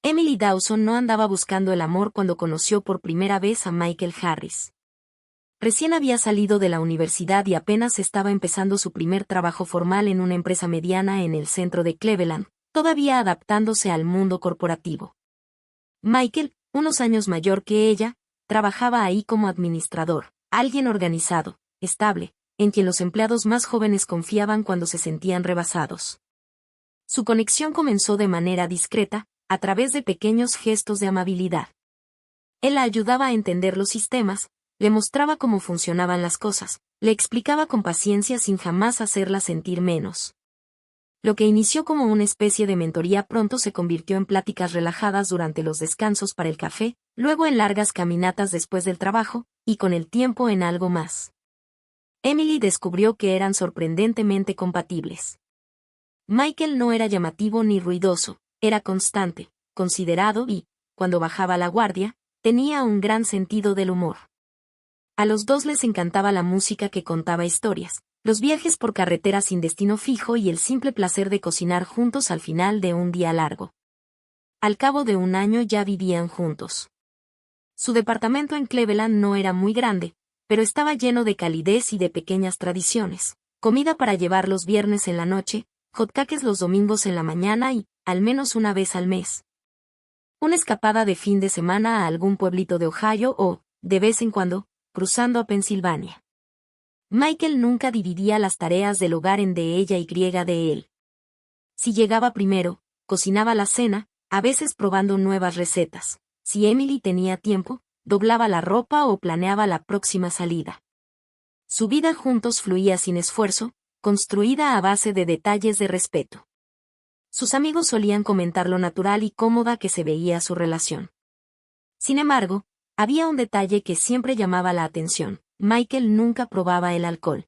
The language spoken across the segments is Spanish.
Emily Dawson no andaba buscando el amor cuando conoció por primera vez a Michael Harris. Recién había salido de la universidad y apenas estaba empezando su primer trabajo formal en una empresa mediana en el centro de Cleveland, todavía adaptándose al mundo corporativo. Michael, unos años mayor que ella, trabajaba ahí como administrador, alguien organizado, estable, en quien los empleados más jóvenes confiaban cuando se sentían rebasados. Su conexión comenzó de manera discreta, a través de pequeños gestos de amabilidad. Él la ayudaba a entender los sistemas, le mostraba cómo funcionaban las cosas, le explicaba con paciencia sin jamás hacerla sentir menos. Lo que inició como una especie de mentoría pronto se convirtió en pláticas relajadas durante los descansos para el café, luego en largas caminatas después del trabajo, y con el tiempo en algo más. Emily descubrió que eran sorprendentemente compatibles. Michael no era llamativo ni ruidoso, era constante, considerado y, cuando bajaba la guardia, tenía un gran sentido del humor. A los dos les encantaba la música que contaba historias, los viajes por carretera sin destino fijo y el simple placer de cocinar juntos al final de un día largo. Al cabo de un año ya vivían juntos. Su departamento en Cleveland no era muy grande, pero estaba lleno de calidez y de pequeñas tradiciones, comida para llevar los viernes en la noche, hotcakes los domingos en la mañana y, al menos una vez al mes, una escapada de fin de semana a algún pueblito de Ohio o, de vez en cuando, cruzando a Pensilvania. Michael nunca dividía las tareas del hogar en de ella y de él. Si llegaba primero, cocinaba la cena, a veces probando nuevas recetas. Si Emily tenía tiempo, doblaba la ropa o planeaba la próxima salida. Su vida juntos fluía sin esfuerzo, construida a base de detalles de respeto. Sus amigos solían comentar lo natural y cómoda que se veía su relación. Sin embargo, había un detalle que siempre llamaba la atención: Michael nunca probaba el alcohol.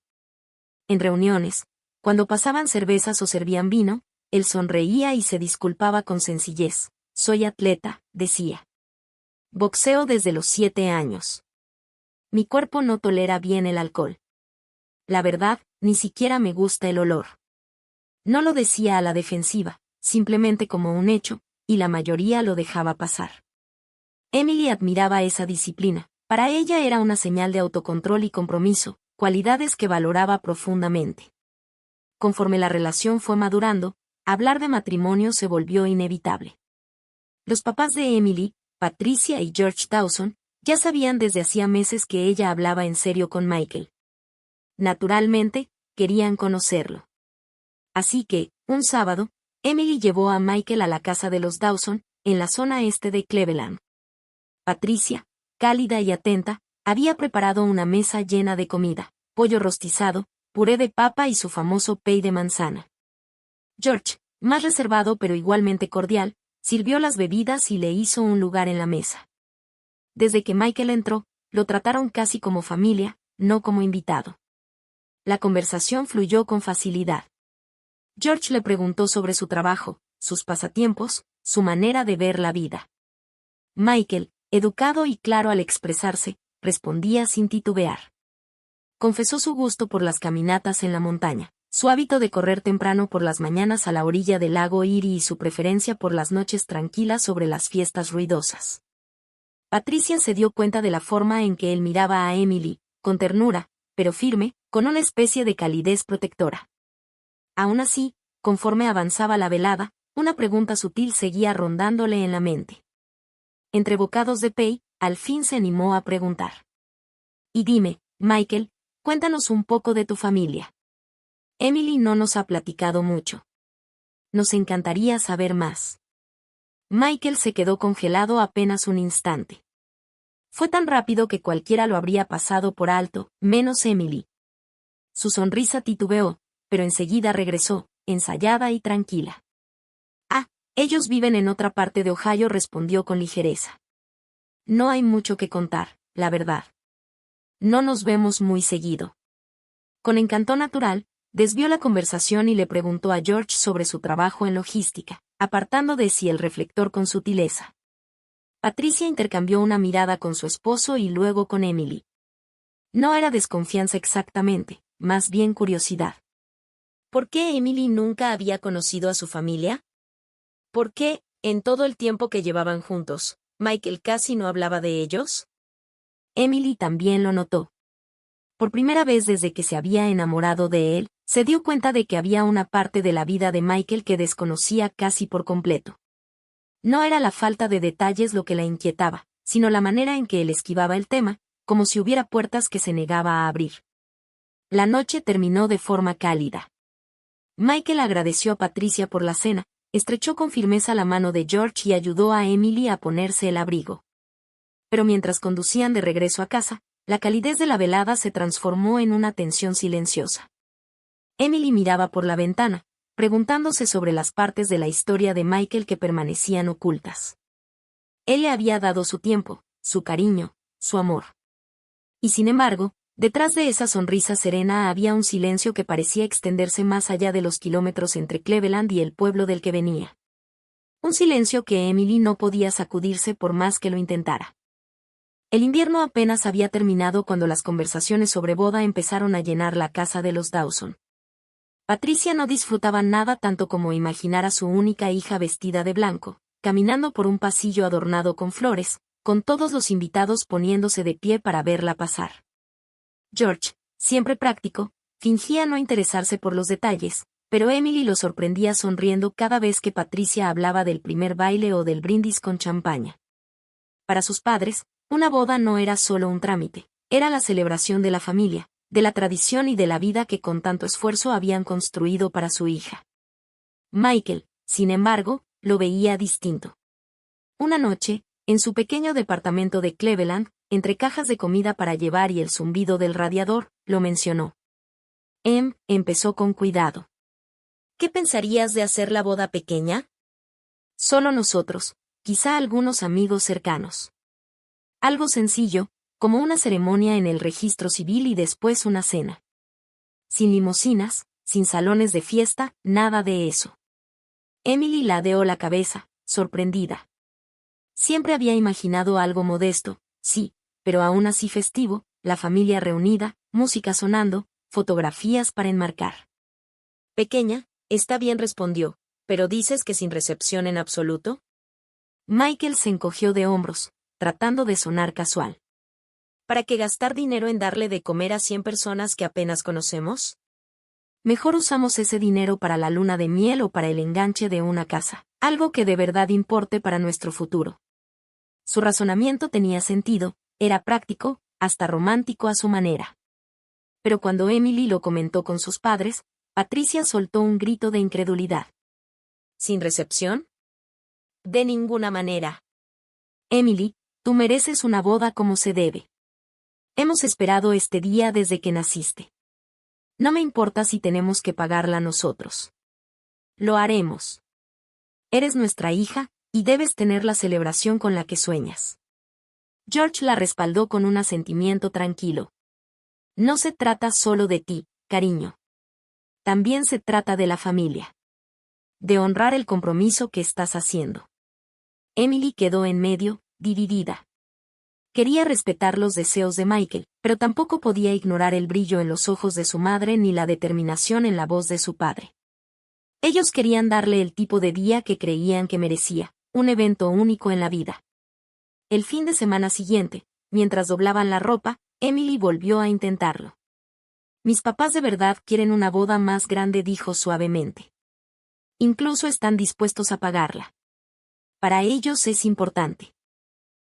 En reuniones, cuando pasaban cervezas o servían vino, él sonreía y se disculpaba con sencillez. «Soy atleta», decía. «Boxeo desde los 7 años. Mi cuerpo no tolera bien el alcohol. La verdad, ni siquiera me gusta el olor». No lo decía a la defensiva, simplemente como un hecho, y la mayoría lo dejaba pasar. Emily admiraba esa disciplina. Para ella era una señal de autocontrol y compromiso, cualidades que valoraba profundamente. Conforme la relación fue madurando, hablar de matrimonio se volvió inevitable. Los papás de Emily, Patricia y George Dawson, ya sabían desde hacía meses que ella hablaba en serio con Michael. Naturalmente, querían conocerlo. Así que, un sábado, Emily llevó a Michael a la casa de los Dawson, en la zona este de Cleveland. Patricia, cálida y atenta, había preparado una mesa llena de comida, pollo rostizado, puré de papa y su famoso pay de manzana. George, más reservado pero igualmente cordial, sirvió las bebidas y le hizo un lugar en la mesa. Desde que Michael entró, lo trataron casi como familia, no como invitado. La conversación fluyó con facilidad. George le preguntó sobre su trabajo, sus pasatiempos, su manera de ver la vida. Michael, educado y claro al expresarse, respondía sin titubear. Confesó su gusto por las caminatas en la montaña, su hábito de correr temprano por las mañanas a la orilla del lago Erie y su preferencia por las noches tranquilas sobre las fiestas ruidosas. Patricia se dio cuenta de la forma en que él miraba a Emily, con ternura, pero firme, con una especie de calidez protectora. Aún así, conforme avanzaba la velada, una pregunta sutil seguía rondándole en la mente. Entre bocados de pay, al fin se animó a preguntar. «Y dime, Michael, cuéntanos un poco de tu familia. Emily no nos ha platicado mucho. Nos encantaría saber más». Michael se quedó congelado apenas un instante. Fue tan rápido que cualquiera lo habría pasado por alto, menos Emily. Su sonrisa titubeó, pero enseguida regresó, ensayada y tranquila. «Ah, ellos viven en otra parte de Ohio», respondió con ligereza. «No hay mucho que contar, la verdad. No nos vemos muy seguido». Con encanto natural, desvió la conversación y le preguntó a George sobre su trabajo en logística, apartando de sí el reflector con sutileza. Patricia intercambió una mirada con su esposo y luego con Emily. No era desconfianza exactamente, más bien curiosidad. ¿Por qué Emily nunca había conocido a su familia? ¿Por qué, En todo el tiempo que llevaban juntos, Michael casi no hablaba de ellos. Emily también lo notó. Por primera vez desde que se había enamorado de él, se dio cuenta de que había una parte de la vida de Michael que desconocía casi por completo. No era la falta de detalles lo que la inquietaba, sino la manera en que él esquivaba el tema, como si hubiera puertas que se negaba a abrir. La noche terminó de forma cálida. Michael agradeció a Patricia por la cena, estrechó con firmeza la mano de George y ayudó a Emily a ponerse el abrigo. Pero mientras conducían de regreso a casa, la calidez de la velada se transformó en una tensión silenciosa. Emily miraba por la ventana, preguntándose sobre las partes de la historia de Michael que permanecían ocultas. Él le había dado su tiempo, su cariño, su amor. Y sin embargo, detrás de esa sonrisa serena había un silencio que parecía extenderse más allá de los kilómetros entre Cleveland y el pueblo del que venía. Un silencio que Emily no podía sacudirse por más que lo intentara. El invierno apenas había terminado cuando las conversaciones sobre boda empezaron a llenar la casa de los Dawson. Patricia no disfrutaba nada tanto como imaginar a su única hija vestida de blanco, caminando por un pasillo adornado con flores, con todos los invitados poniéndose de pie para verla pasar. George, siempre práctico, fingía no interesarse por los detalles, pero Emily lo sorprendía sonriendo cada vez que Patricia hablaba del primer baile o del brindis con champaña. Para sus padres, una boda no era solo un trámite, era la celebración de la familia, de la tradición y de la vida que con tanto esfuerzo habían construido para su hija. Michael, sin embargo, lo veía distinto. Una noche, en su pequeño departamento de Cleveland, entre cajas de comida para llevar y el zumbido del radiador, lo mencionó. Empezó con cuidado. ¿Qué pensarías de hacer la boda pequeña? Solo nosotros, quizá algunos amigos cercanos. Algo sencillo, como una ceremonia en el registro civil y después una cena. Sin limusinas, sin salones de fiesta, nada de eso. Emily ladeó la cabeza, sorprendida. Siempre había imaginado algo modesto, sí, pero aún así festivo, la familia reunida, música sonando, fotografías para enmarcar. Pequeña, está bien, respondió, pero ¿dices que sin recepción en absoluto? Michael se encogió de hombros, tratando de sonar casual. ¿Para qué gastar dinero en darle de comer a 100 personas que apenas conocemos? Mejor usamos ese dinero para la luna de miel o para el enganche de una casa, algo que de verdad importe para nuestro futuro. Su razonamiento tenía sentido, era práctico, hasta romántico a su manera. Pero cuando Emily lo comentó con sus padres, Patricia soltó un grito de incredulidad. ¿Sin recepción? De ninguna manera. Emily, tú mereces una boda como se debe. Hemos esperado este día desde que naciste. No me importa si tenemos que pagarla nosotros. Lo haremos. Eres nuestra hija, y debes tener la celebración con la que sueñas. George la respaldó con un asentimiento tranquilo. No se trata solo de ti, cariño. También se trata de la familia. De honrar el compromiso que estás haciendo. Emily quedó en medio, dividida. Quería respetar los deseos de Michael, pero tampoco podía ignorar el brillo en los ojos de su madre ni la determinación en la voz de su padre. Ellos querían darle el tipo de día que creían que merecía, un evento único en la vida. El fin de semana siguiente, mientras doblaban la ropa, Emily volvió a intentarlo. Mis papás de verdad quieren una boda más grande, dijo suavemente. Incluso están dispuestos a pagarla. Para ellos es importante.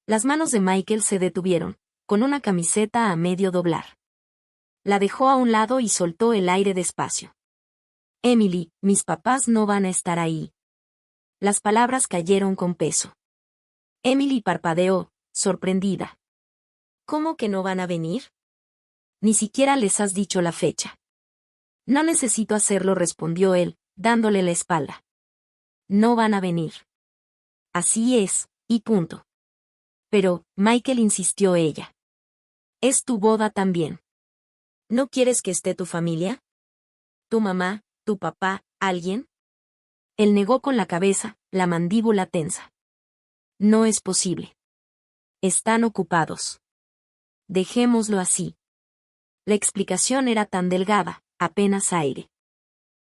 Las manos de Michael se detuvieron, con una camiseta a medio doblar. La dejó a un lado y soltó el aire despacio. Emily, mis papás no van a estar ahí. Las palabras cayeron con peso. Emily parpadeó, sorprendida. ¿Cómo que no van a venir? Ni siquiera les has dicho la fecha. No necesito hacerlo, respondió él, dándole la espalda. No van a venir. Así es, y punto. Pero, Michael, insistió ella. Es tu boda también. ¿No quieres que esté tu familia? ¿Tu mamá, tu papá, alguien? Él negó con la cabeza, la mandíbula tensa. No es posible. Están ocupados. Dejémoslo así. La explicación era tan delgada, apenas aire.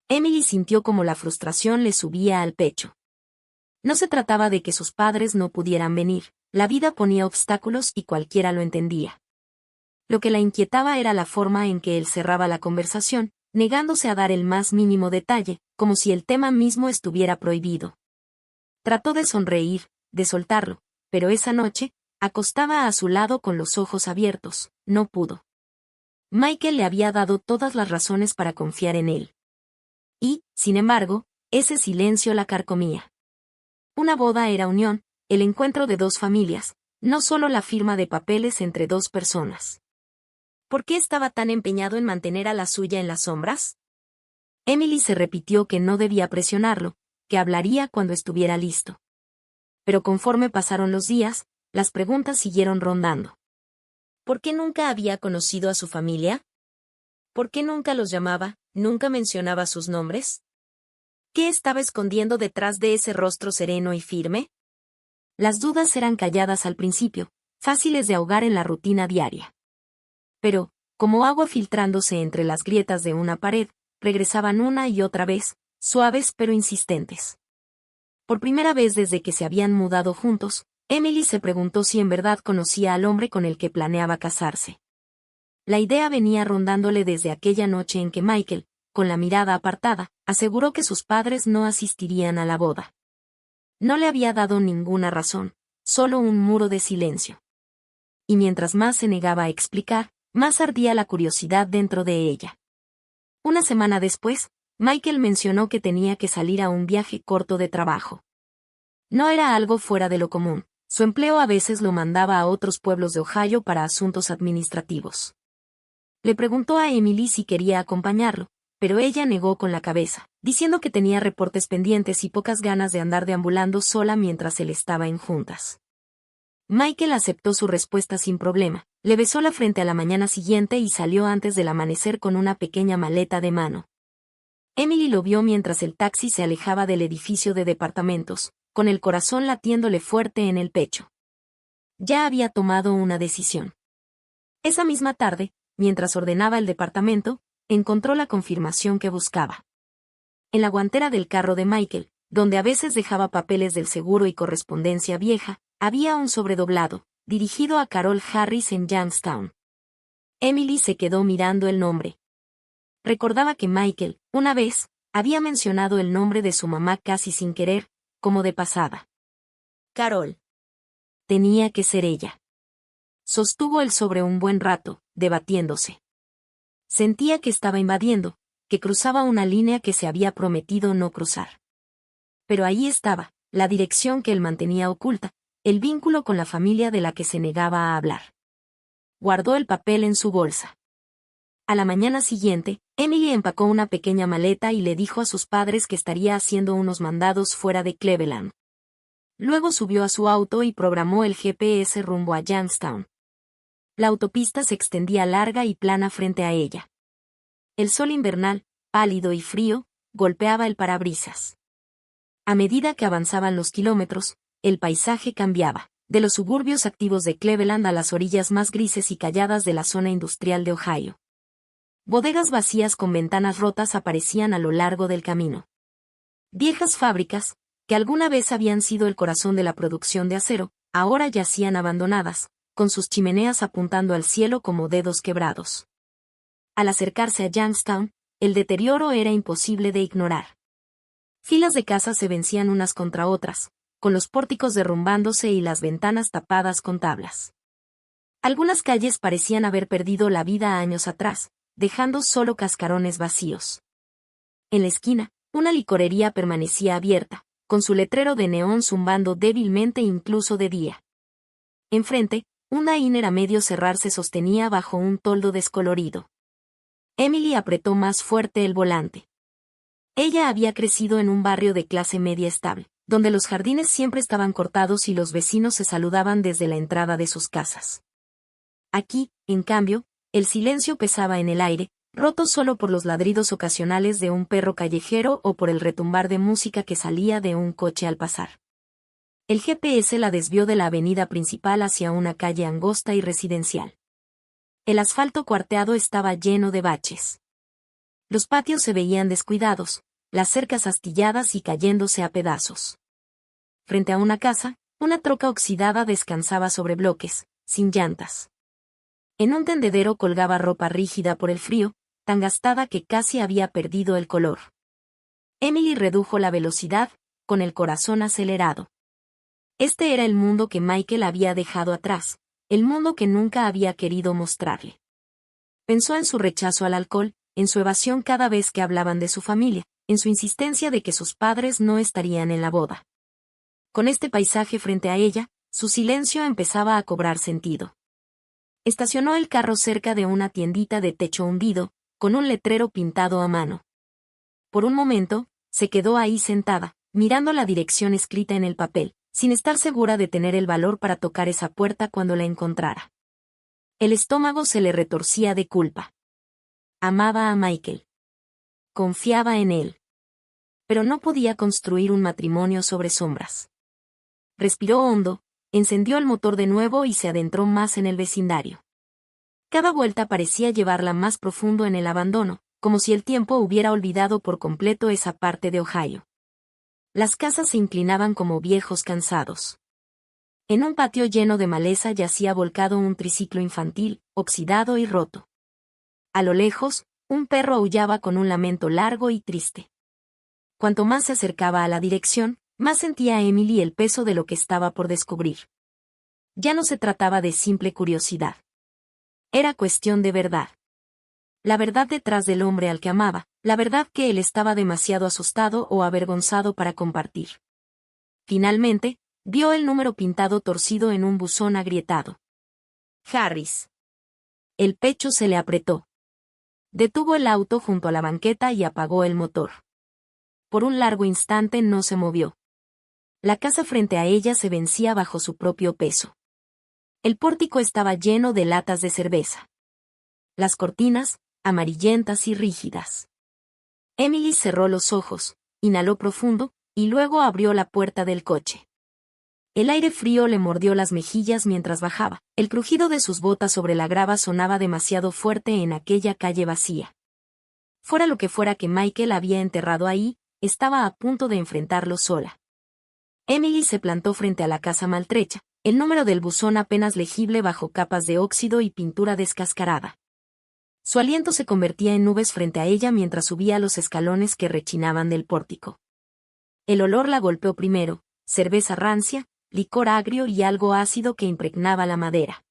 Emily sintió como la frustración le subía al pecho. No se trataba de que sus padres no pudieran venir, la vida ponía obstáculos y cualquiera lo entendía. Lo que la inquietaba era la forma en que él cerraba la conversación, negándose a dar el más mínimo detalle, como si el tema mismo estuviera prohibido. Trató de sonreír, de soltarlo, pero esa noche, acostada a su lado con los ojos abiertos, no pudo. Michael le había dado todas las razones para confiar en él. Y, sin embargo, ese silencio la carcomía. Una boda era unión, el encuentro de dos familias, no solo la firma de papeles entre dos personas. ¿Por qué estaba tan empeñado en mantener a la suya en las sombras? Emily se repitió que no debía presionarlo, que hablaría cuando estuviera listo. Pero conforme pasaron los días, las preguntas siguieron rondando. ¿Por qué nunca había conocido a su familia? ¿Por qué nunca los llamaba, nunca mencionaba sus nombres? ¿Qué estaba escondiendo detrás de ese rostro sereno y firme? Las dudas eran calladas al principio, fáciles de ahogar en la rutina diaria. Pero, como agua filtrándose entre las grietas de una pared, regresaban una y otra vez, suaves pero insistentes. Por primera vez desde que se habían mudado juntos, Emily se preguntó si en verdad conocía al hombre con el que planeaba casarse. La idea venía rondándole desde aquella noche en que Michael, con la mirada apartada, aseguró que sus padres no asistirían a la boda. No le había dado ninguna razón, solo un muro de silencio. Y mientras más se negaba a explicar, más ardía la curiosidad dentro de ella. Una semana después, Michael mencionó que tenía que salir a un viaje corto de trabajo. No era algo fuera de lo común, su empleo a veces lo mandaba a otros pueblos de Ohio para asuntos administrativos. Le preguntó a Emily si quería acompañarlo, pero ella negó con la cabeza, diciendo que tenía reportes pendientes y pocas ganas de andar deambulando sola mientras él estaba en juntas. Michael aceptó su respuesta sin problema, le besó la frente a la mañana siguiente y salió antes del amanecer con una pequeña maleta de mano. Emily lo vio mientras el taxi se alejaba del edificio de departamentos, con el corazón latiéndole fuerte en el pecho. Ya había tomado una decisión. Esa misma tarde, mientras ordenaba el departamento, encontró la confirmación que buscaba. En la guantera del carro de Michael, donde a veces dejaba papeles del seguro y correspondencia vieja, había un sobredoblado, dirigido a Carol Harris en Youngstown. Emily se quedó mirando el nombre. Recordaba que Michael, una vez, había mencionado el nombre de su mamá casi sin querer, como de pasada. Carol. Tenía que ser ella. Sostuvo el sobre un buen rato, debatiéndose. Sentía que estaba invadiendo, que cruzaba una línea que se había prometido no cruzar. Pero ahí estaba, la dirección que él mantenía oculta, el vínculo con la familia de la que se negaba a hablar. Guardó el papel en su bolsa. A la mañana siguiente, Emily empacó una pequeña maleta y le dijo a sus padres que estaría haciendo unos mandados fuera de Cleveland. Luego subió a su auto y programó el GPS rumbo a Youngstown. La autopista se extendía larga y plana frente a ella. El sol invernal, pálido y frío, golpeaba el parabrisas. A medida que avanzaban los kilómetros, el paisaje cambiaba, de los suburbios activos de Cleveland a las orillas más grises y calladas de la zona industrial de Ohio. Bodegas vacías con ventanas rotas aparecían a lo largo del camino. Viejas fábricas, que alguna vez habían sido el corazón de la producción de acero, ahora yacían abandonadas, con sus chimeneas apuntando al cielo como dedos quebrados. Al acercarse a Youngstown, el deterioro era imposible de ignorar. Filas de casas se vencían unas contra otras, con los pórticos derrumbándose y las ventanas tapadas con tablas. Algunas calles parecían haber perdido la vida años atrás, dejando solo cascarones vacíos. En la esquina, una licorería permanecía abierta, con su letrero de neón zumbando débilmente incluso de día. Enfrente, una diner a medio cerrar se sostenía bajo un toldo descolorido. Emily apretó más fuerte el volante. Ella había crecido en un barrio de clase media estable, donde los jardines siempre estaban cortados y los vecinos se saludaban desde la entrada de sus casas. Aquí, en cambio, el silencio pesaba en el aire, roto solo por los ladridos ocasionales de un perro callejero o por el retumbar de música que salía de un coche al pasar. El GPS la desvió de la avenida principal hacia una calle angosta y residencial. El asfalto cuarteado estaba lleno de baches. Los patios se veían descuidados, las cercas astilladas y cayéndose a pedazos. frente a una casa, una troca oxidada descansaba sobre bloques, sin llantas. En un tendedero colgaba ropa rígida por el frío, tan gastada que casi había perdido el color. Emily redujo la velocidad, con el corazón acelerado. Este era el mundo que Michael había dejado atrás, el mundo que nunca había querido mostrarle. Pensó en su rechazo al alcohol, en su evasión cada vez que hablaban de su familia, en su insistencia de que sus padres no estarían en la boda. Con este paisaje frente a ella, su silencio empezaba a cobrar sentido. Estacionó el carro cerca de una tiendita de techo hundido, con un letrero pintado a mano. Por un momento, se quedó ahí sentada, mirando la dirección escrita en el papel, sin estar segura de tener el valor para tocar esa puerta cuando la encontrara. El estómago se le retorcía de culpa. Amaba a Michael. Confiaba en él. Pero no podía construir un matrimonio sobre sombras. Respiró hondo, encendió el motor de nuevo y se adentró más en el vecindario. Cada vuelta parecía llevarla más profundo en el abandono, como si el tiempo hubiera olvidado por completo esa parte de Ohio. Las casas se inclinaban como viejos cansados. En un patio lleno de maleza yacía volcado un triciclo infantil, oxidado y roto. A lo lejos, un perro aullaba con un lamento largo y triste. Cuanto más se acercaba a la dirección, más sentía Emily el peso de lo que estaba por descubrir. Ya no se trataba de simple curiosidad. Era cuestión de verdad. La verdad detrás del hombre al que amaba, la verdad que él estaba demasiado asustado o avergonzado para compartir. Finalmente, vio el número pintado torcido en un buzón agrietado. Harris. El pecho se le apretó. Detuvo el auto junto a la banqueta y apagó el motor. Por un largo instante no se movió. La casa frente a ella se vencía bajo su propio peso. El pórtico estaba lleno de latas de cerveza. Las cortinas, amarillentas y rígidas. Emily cerró los ojos, inhaló profundo, y luego abrió la puerta del coche. El aire frío le mordió las mejillas mientras bajaba. El crujido de sus botas sobre la grava sonaba demasiado fuerte en aquella calle vacía. Fuera lo que fuera que Michael había enterrado ahí, estaba a punto de enfrentarlo sola. Emily se plantó frente a la casa maltrecha, el número del buzón apenas legible bajo capas de óxido y pintura descascarada. Su aliento se convertía en nubes frente a ella mientras subía los escalones que rechinaban del pórtico. El olor la golpeó primero, cerveza rancia, licor agrio y algo ácido que impregnaba la madera.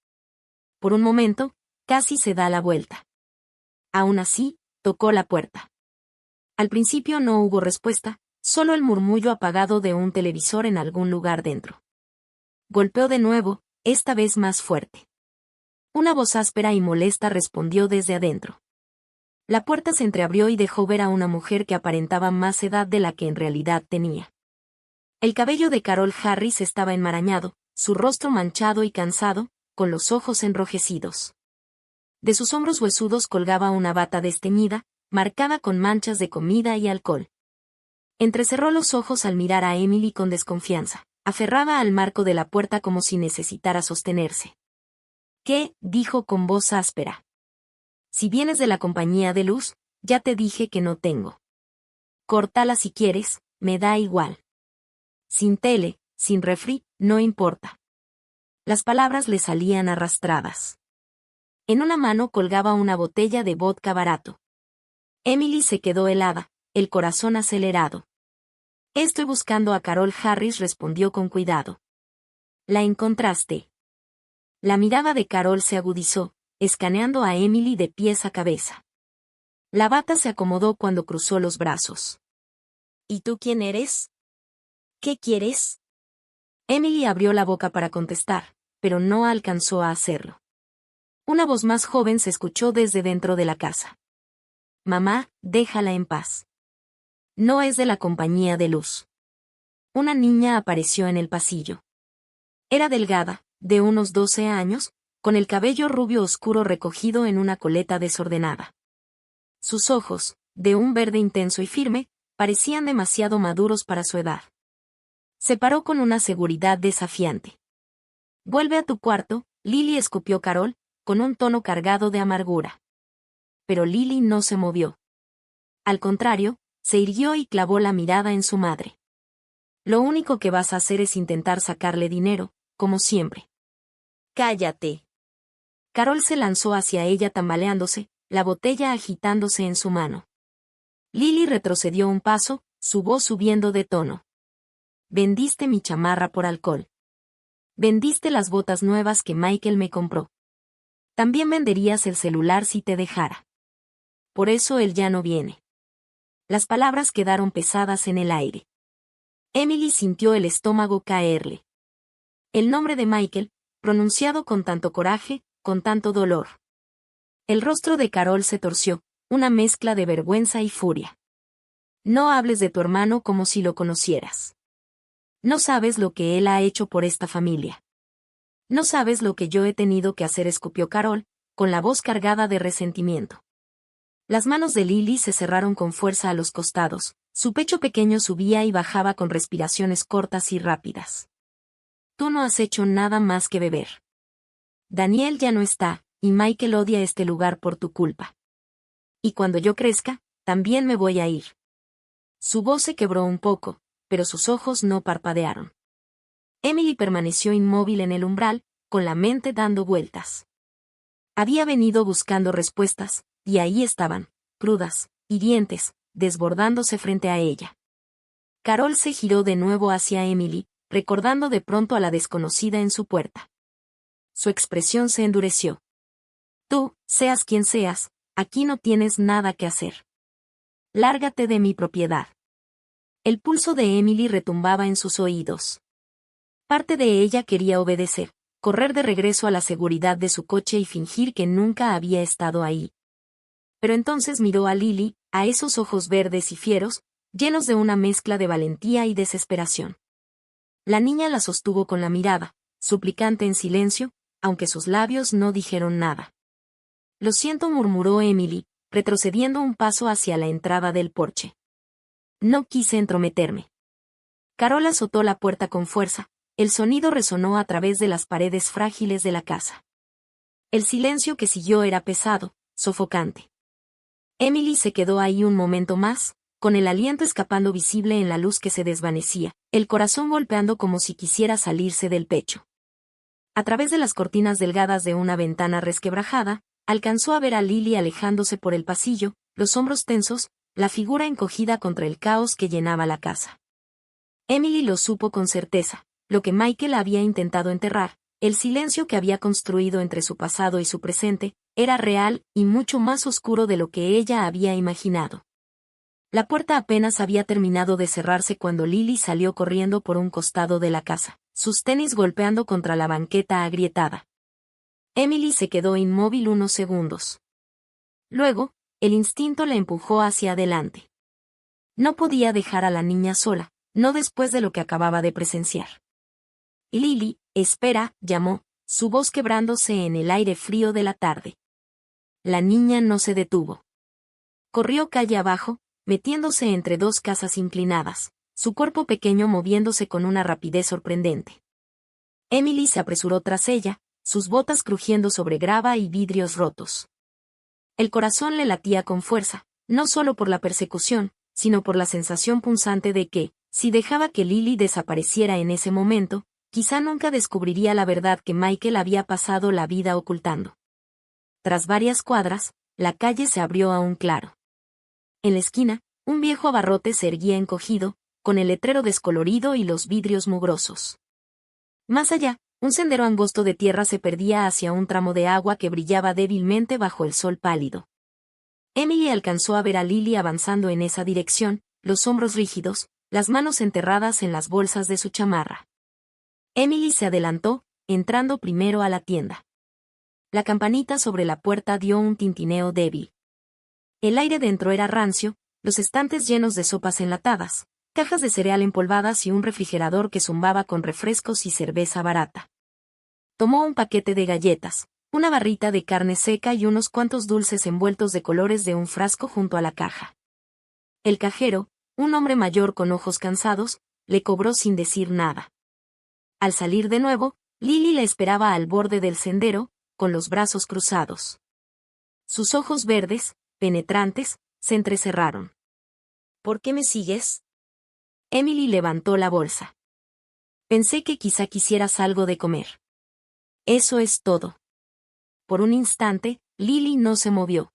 Por un momento, casi se da la vuelta. Aún así, tocó la puerta. Al principio no hubo respuesta, solo el murmullo apagado de un televisor en algún lugar dentro. Golpeó de nuevo, esta vez más fuerte. Una voz áspera y molesta respondió desde adentro. La puerta se entreabrió y dejó ver a una mujer que aparentaba más edad de la que en realidad tenía. El cabello de Carol Harris estaba enmarañado, su rostro manchado y cansado, con los ojos enrojecidos. De sus hombros huesudos colgaba una bata desteñida, marcada con manchas de comida y alcohol. Entrecerró los ojos al mirar a Emily con desconfianza, aferrada al marco de la puerta como si necesitara sostenerse. ¿Qué? Dijo con voz áspera. Si vienes de la compañía de luz, ya te dije que no tengo. Córtala si quieres, me da igual. Sin tele, sin refri, no importa. Las palabras le salían arrastradas. En una mano colgaba una botella de vodka barato. Emily se quedó helada, el corazón acelerado. Estoy buscando a Carol Harris, respondió con cuidado. ¿La encontraste? La mirada de Carol se agudizó, escaneando a Emily de pies a cabeza. La bata se acomodó cuando cruzó los brazos. ¿Y tú quién eres? ¿Qué quieres? Emily abrió la boca para contestar, pero no alcanzó a hacerlo. Una voz más joven se escuchó desde dentro de la casa. Mamá, déjala en paz. No es de la compañía de luz. Una niña apareció en el pasillo. Era delgada, de unos 12 años, con el cabello rubio oscuro recogido en una coleta desordenada. Sus ojos, de un verde intenso y firme, parecían demasiado maduros para su edad. Se paró con una seguridad desafiante. Vuelve a tu cuarto, Lily, escupió Carol, con un tono cargado de amargura. Pero Lily no se movió. Al contrario, se irguió y clavó la mirada en su madre. Lo único que vas a hacer es intentar sacarle dinero, como siempre. Cállate. Carol se lanzó hacia ella tambaleándose, la botella agitándose en su mano. Lily retrocedió un paso, su voz subiendo de tono. Vendiste mi chamarra por alcohol. Vendiste las botas nuevas que Michael me compró. También venderías el celular si te dejara. Por eso él ya no viene. Las palabras quedaron pesadas en el aire. Emily sintió el estómago caerle. El nombre de Michael, pronunciado con tanto coraje, con tanto dolor. El rostro de Carol se torció, una mezcla de vergüenza y furia. No hables de tu hermano como si lo conocieras. No sabes lo que él ha hecho por esta familia. No sabes lo que yo he tenido que hacer, escupió Carol, con la voz cargada de resentimiento. Las manos de Lily se cerraron con fuerza a los costados, su pecho pequeño subía y bajaba con respiraciones cortas y rápidas. Tú no has hecho nada más que beber. Daniel ya no está, y Michael odia este lugar por tu culpa. Y cuando yo crezca, también me voy a ir. Su voz se quebró un poco, pero sus ojos no parpadearon. Emily permaneció inmóvil en el umbral, con la mente dando vueltas. Había venido buscando respuestas, y ahí estaban, crudas, hirientes, desbordándose frente a ella. Carol se giró de nuevo hacia Emily, recordando de pronto a la desconocida en su puerta. Su expresión se endureció. Tú, seas quien seas, aquí no tienes nada que hacer. Lárgate de mi propiedad. El pulso de Emily retumbaba en sus oídos. Parte de ella quería obedecer, correr de regreso a la seguridad de su coche y fingir que nunca había estado ahí. Pero entonces miró a Lily, a esos ojos verdes y fieros, llenos de una mezcla de valentía y desesperación. La niña la sostuvo con la mirada, suplicante en silencio, aunque sus labios no dijeron nada. Lo siento, murmuró Emily, retrocediendo un paso hacia la entrada del porche. No quise entrometerme. Carol azotó la puerta con fuerza, el sonido resonó a través de las paredes frágiles de la casa. El silencio que siguió era pesado, sofocante. Emily se quedó ahí un momento más, con el aliento escapando visible en la luz que se desvanecía, el corazón golpeando como si quisiera salirse del pecho. A través de las cortinas delgadas de una ventana resquebrajada, alcanzó a ver a Lily alejándose por el pasillo, los hombros tensos, la figura encogida contra el caos que llenaba la casa. Emily lo supo con certeza, lo que Michael había intentado enterrar, el silencio que había construido entre su pasado y su presente, era real y mucho más oscuro de lo que ella había imaginado. La puerta apenas había terminado de cerrarse cuando Lily salió corriendo por un costado de la casa, sus tenis golpeando contra la banqueta agrietada. Emily se quedó inmóvil unos segundos. Luego, el instinto la empujó hacia adelante. No podía dejar a la niña sola, no después de lo que acababa de presenciar. Lily, espera, llamó, su voz quebrándose en el aire frío de la tarde. La niña no se detuvo. Corrió calle abajo, metiéndose entre dos casas inclinadas, su cuerpo pequeño moviéndose con una rapidez sorprendente. Emily se apresuró tras ella, sus botas crujiendo sobre grava y vidrios rotos. El corazón le latía con fuerza, no solo por la persecución, sino por la sensación punzante de que, si dejaba que Lily desapareciera en ese momento, quizá nunca descubriría la verdad que Michael había pasado la vida ocultando. Tras varias cuadras, la calle se abrió a un claro. En la esquina, un viejo abarrote se erguía encogido, con el letrero descolorido y los vidrios mugrosos. Más allá, un sendero angosto de tierra se perdía hacia un tramo de agua que brillaba débilmente bajo el sol pálido. Emily alcanzó a ver a Lily avanzando en esa dirección, los hombros rígidos, las manos enterradas en las bolsas de su chamarra. Emily se adelantó, entrando primero a la tienda. La campanita sobre la puerta dio un tintineo débil. El aire dentro era rancio, los estantes llenos de sopas enlatadas, cajas de cereal empolvadas y un refrigerador que zumbaba con refrescos y cerveza barata. Tomó un paquete de galletas, una barrita de carne seca y unos cuantos dulces envueltos de colores de un frasco junto a la caja. El cajero, un hombre mayor con ojos cansados, le cobró sin decir nada. Al salir de nuevo, Lily le esperaba al borde del sendero, con los brazos cruzados. Sus ojos verdes, penetrantes, se entrecerraron. ¿Por qué me sigues? Emily levantó la bolsa. Pensé que quizá quisieras algo de comer. Eso es todo. Por un instante, Lily no se movió.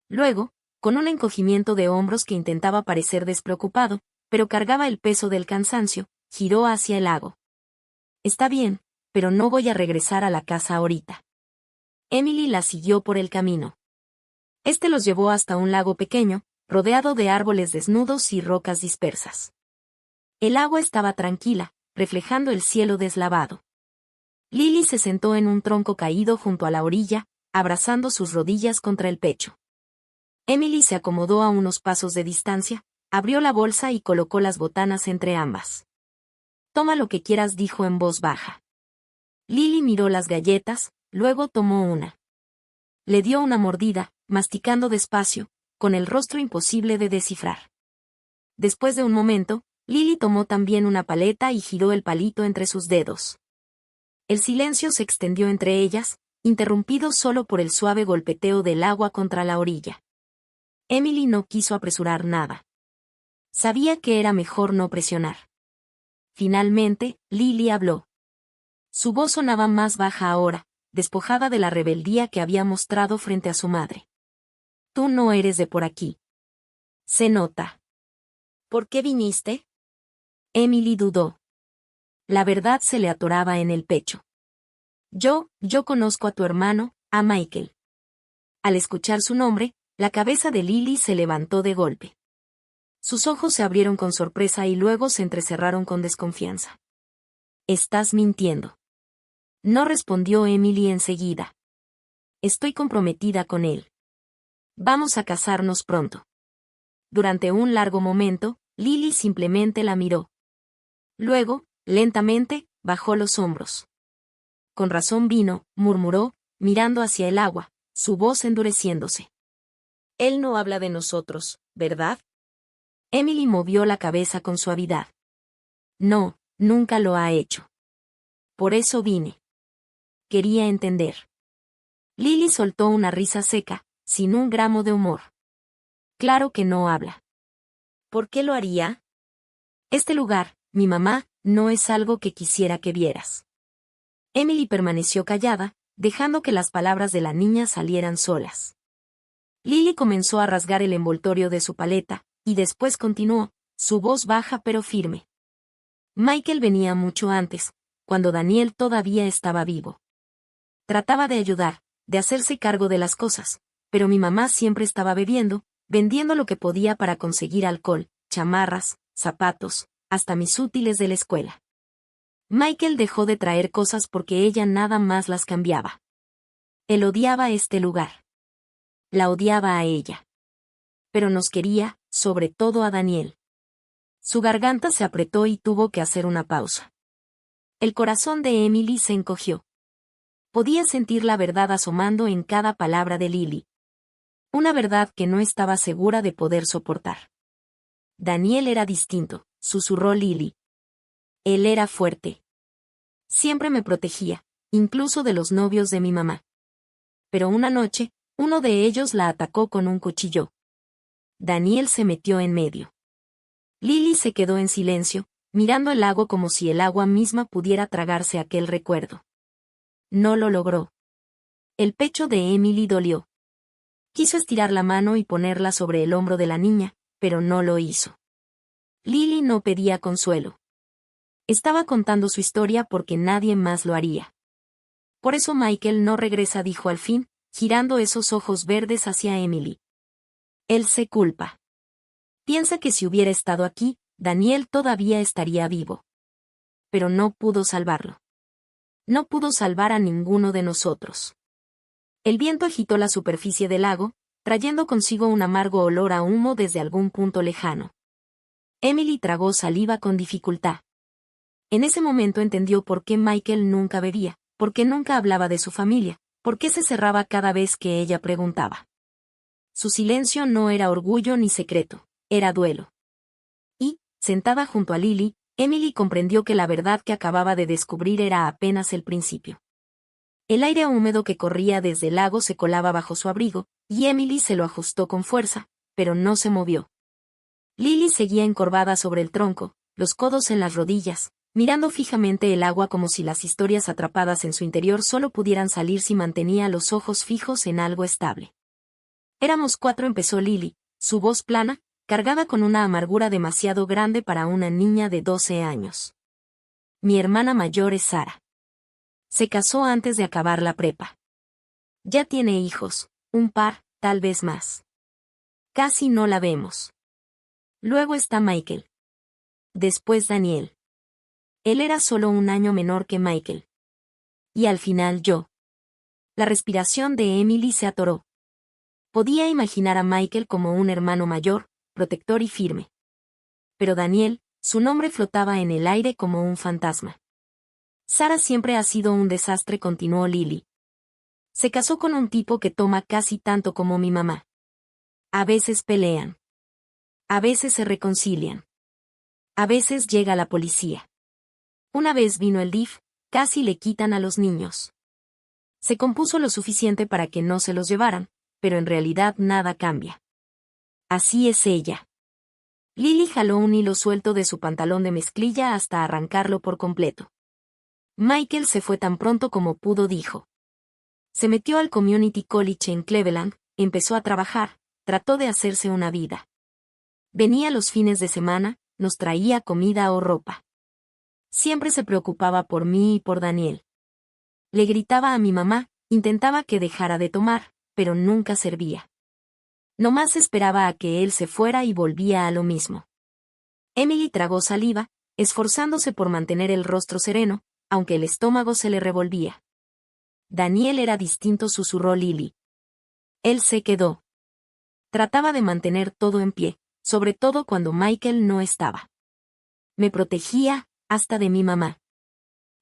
Luego, con un encogimiento de hombros que intentaba parecer despreocupado, pero cargaba el peso del cansancio, giró hacia el lago. Está bien, pero no voy a regresar a la casa ahorita. Emily la siguió por el camino. Este los llevó hasta un lago pequeño, rodeado de árboles desnudos y rocas dispersas. El agua estaba tranquila, reflejando el cielo deslavado. Lily se sentó en un tronco caído junto a la orilla, abrazando sus rodillas contra el pecho. Emily se acomodó a unos pasos de distancia, abrió la bolsa y colocó las botanas entre ambas. Toma lo que quieras, dijo en voz baja. Lily miró las galletas, luego tomó una. Le dio una mordida, masticando despacio, con el rostro imposible de descifrar. Después de un momento, Lily tomó también una paleta y giró el palito entre sus dedos. El silencio se extendió entre ellas, interrumpido solo por el suave golpeteo del agua contra la orilla. Emily no quiso apresurar nada. Sabía que era mejor no presionar. Finalmente, Lily habló. Su voz sonaba más baja ahora, despojada de la rebeldía que había mostrado frente a su madre. Tú no eres de por aquí. Se nota. ¿Por qué viniste? Emily dudó. La verdad se le atoraba en el pecho. Yo conozco a tu hermano, a Michael. Al escuchar su nombre, la cabeza de Lily se levantó de golpe. Sus ojos se abrieron con sorpresa y luego se entrecerraron con desconfianza. Estás mintiendo. No respondió Emily enseguida. Estoy comprometida con él. Vamos a casarnos pronto. Durante un largo momento, Lily simplemente la miró. Luego, lentamente, bajó los hombros. Con razón vino, murmuró, mirando hacia el agua, su voz endureciéndose. Él no habla de nosotros, ¿verdad? Emily movió la cabeza con suavidad. No, nunca lo ha hecho. Por eso vine. Quería entender. Lily soltó una risa seca, sin un gramo de humor. Claro que no habla. ¿Por qué lo haría? Este lugar, mi mamá, no es algo que quisiera que vieras. Emily permaneció callada, dejando que las palabras de la niña salieran solas. Lily comenzó a rasgar el envoltorio de su paleta, y después continuó, su voz baja pero firme. Michael venía mucho antes, cuando Daniel todavía estaba vivo. Trataba de ayudar, de hacerse cargo de las cosas, pero mi mamá siempre estaba bebiendo, vendiendo lo que podía para conseguir alcohol, chamarras, zapatos, hasta mis útiles de la escuela. Michael dejó de traer cosas porque ella nada más las cambiaba. Él odiaba este lugar. La odiaba a ella. Pero nos quería, sobre todo a Daniel. Su garganta se apretó y tuvo que hacer una pausa. El corazón de Emily se encogió. Podía sentir la verdad asomando en cada palabra de Lily. Una verdad que no estaba segura de poder soportar. Daniel era distinto, susurró Lily. Él era fuerte. Siempre me protegía, incluso de los novios de mi mamá. Pero una noche, uno de ellos la atacó con un cuchillo. Daniel se metió en medio. Lily se quedó en silencio, mirando el lago como si el agua misma pudiera tragarse aquel recuerdo. No lo logró. El pecho de Emily dolió. Quiso estirar la mano y ponerla sobre el hombro de la niña, pero no lo hizo. Lily no pedía consuelo. Estaba contando su historia porque nadie más lo haría. Por eso Michael no regresa, dijo al fin, girando esos ojos verdes hacia Emily. Él se culpa. Piensa que si hubiera estado aquí, Daniel todavía estaría vivo. Pero no pudo salvarlo. No pudo salvar a ninguno de nosotros. El viento agitó la superficie del lago, trayendo consigo un amargo olor a humo desde algún punto lejano. Emily tragó saliva con dificultad. En ese momento entendió por qué Michael nunca bebía, por qué nunca hablaba de su familia, por qué se cerraba cada vez que ella preguntaba. Su silencio no era orgullo ni secreto, era duelo. Y, sentada junto a Lily, Emily comprendió que la verdad que acababa de descubrir era apenas el principio. El aire húmedo que corría desde el lago se colaba bajo su abrigo, y Emily se lo ajustó con fuerza, pero no se movió. Lily seguía encorvada sobre el tronco, los codos en las rodillas, mirando fijamente el agua como si las historias atrapadas en su interior solo pudieran salir si mantenía los ojos fijos en algo estable. Éramos 4, empezó Lily, su voz plana, cargada con una amargura demasiado grande para una niña de 12 años. Mi hermana mayor es Sara. Se casó antes de acabar la prepa. Ya tiene hijos, un par, tal vez más. Casi no la vemos. Luego está Michael. Después Daniel. Él era solo un año menor que Michael. Y al final yo. La respiración de Emily se atoró. Podía imaginar a Michael como un hermano mayor, protector y firme. Pero Daniel, su nombre flotaba en el aire como un fantasma. Sara siempre ha sido un desastre, continuó Lily. Se casó con un tipo que toma casi tanto como mi mamá. A veces pelean. A veces se reconcilian. A veces llega la policía. Una vez vino el DIF, casi le quitan a los niños. Se compuso lo suficiente para que no se los llevaran, pero en realidad nada cambia. Así es ella. Lily jaló un hilo suelto de su pantalón de mezclilla hasta arrancarlo por completo. Michael se fue tan pronto como pudo, dijo. Se metió al Community College en Cleveland, empezó a trabajar, trató de hacerse una vida. Venía los fines de semana, nos traía comida o ropa. Siempre se preocupaba por mí y por Daniel. Le gritaba a mi mamá, intentaba que dejara de tomar, pero nunca servía. Nomás esperaba a que él se fuera y volvía a lo mismo. Emily tragó saliva, esforzándose por mantener el rostro sereno, aunque el estómago se le revolvía. Daniel era distinto, susurró Lily. Él se quedó. Trataba de mantener todo en pie, sobre todo cuando Michael no estaba. Me protegía, hasta de mi mamá.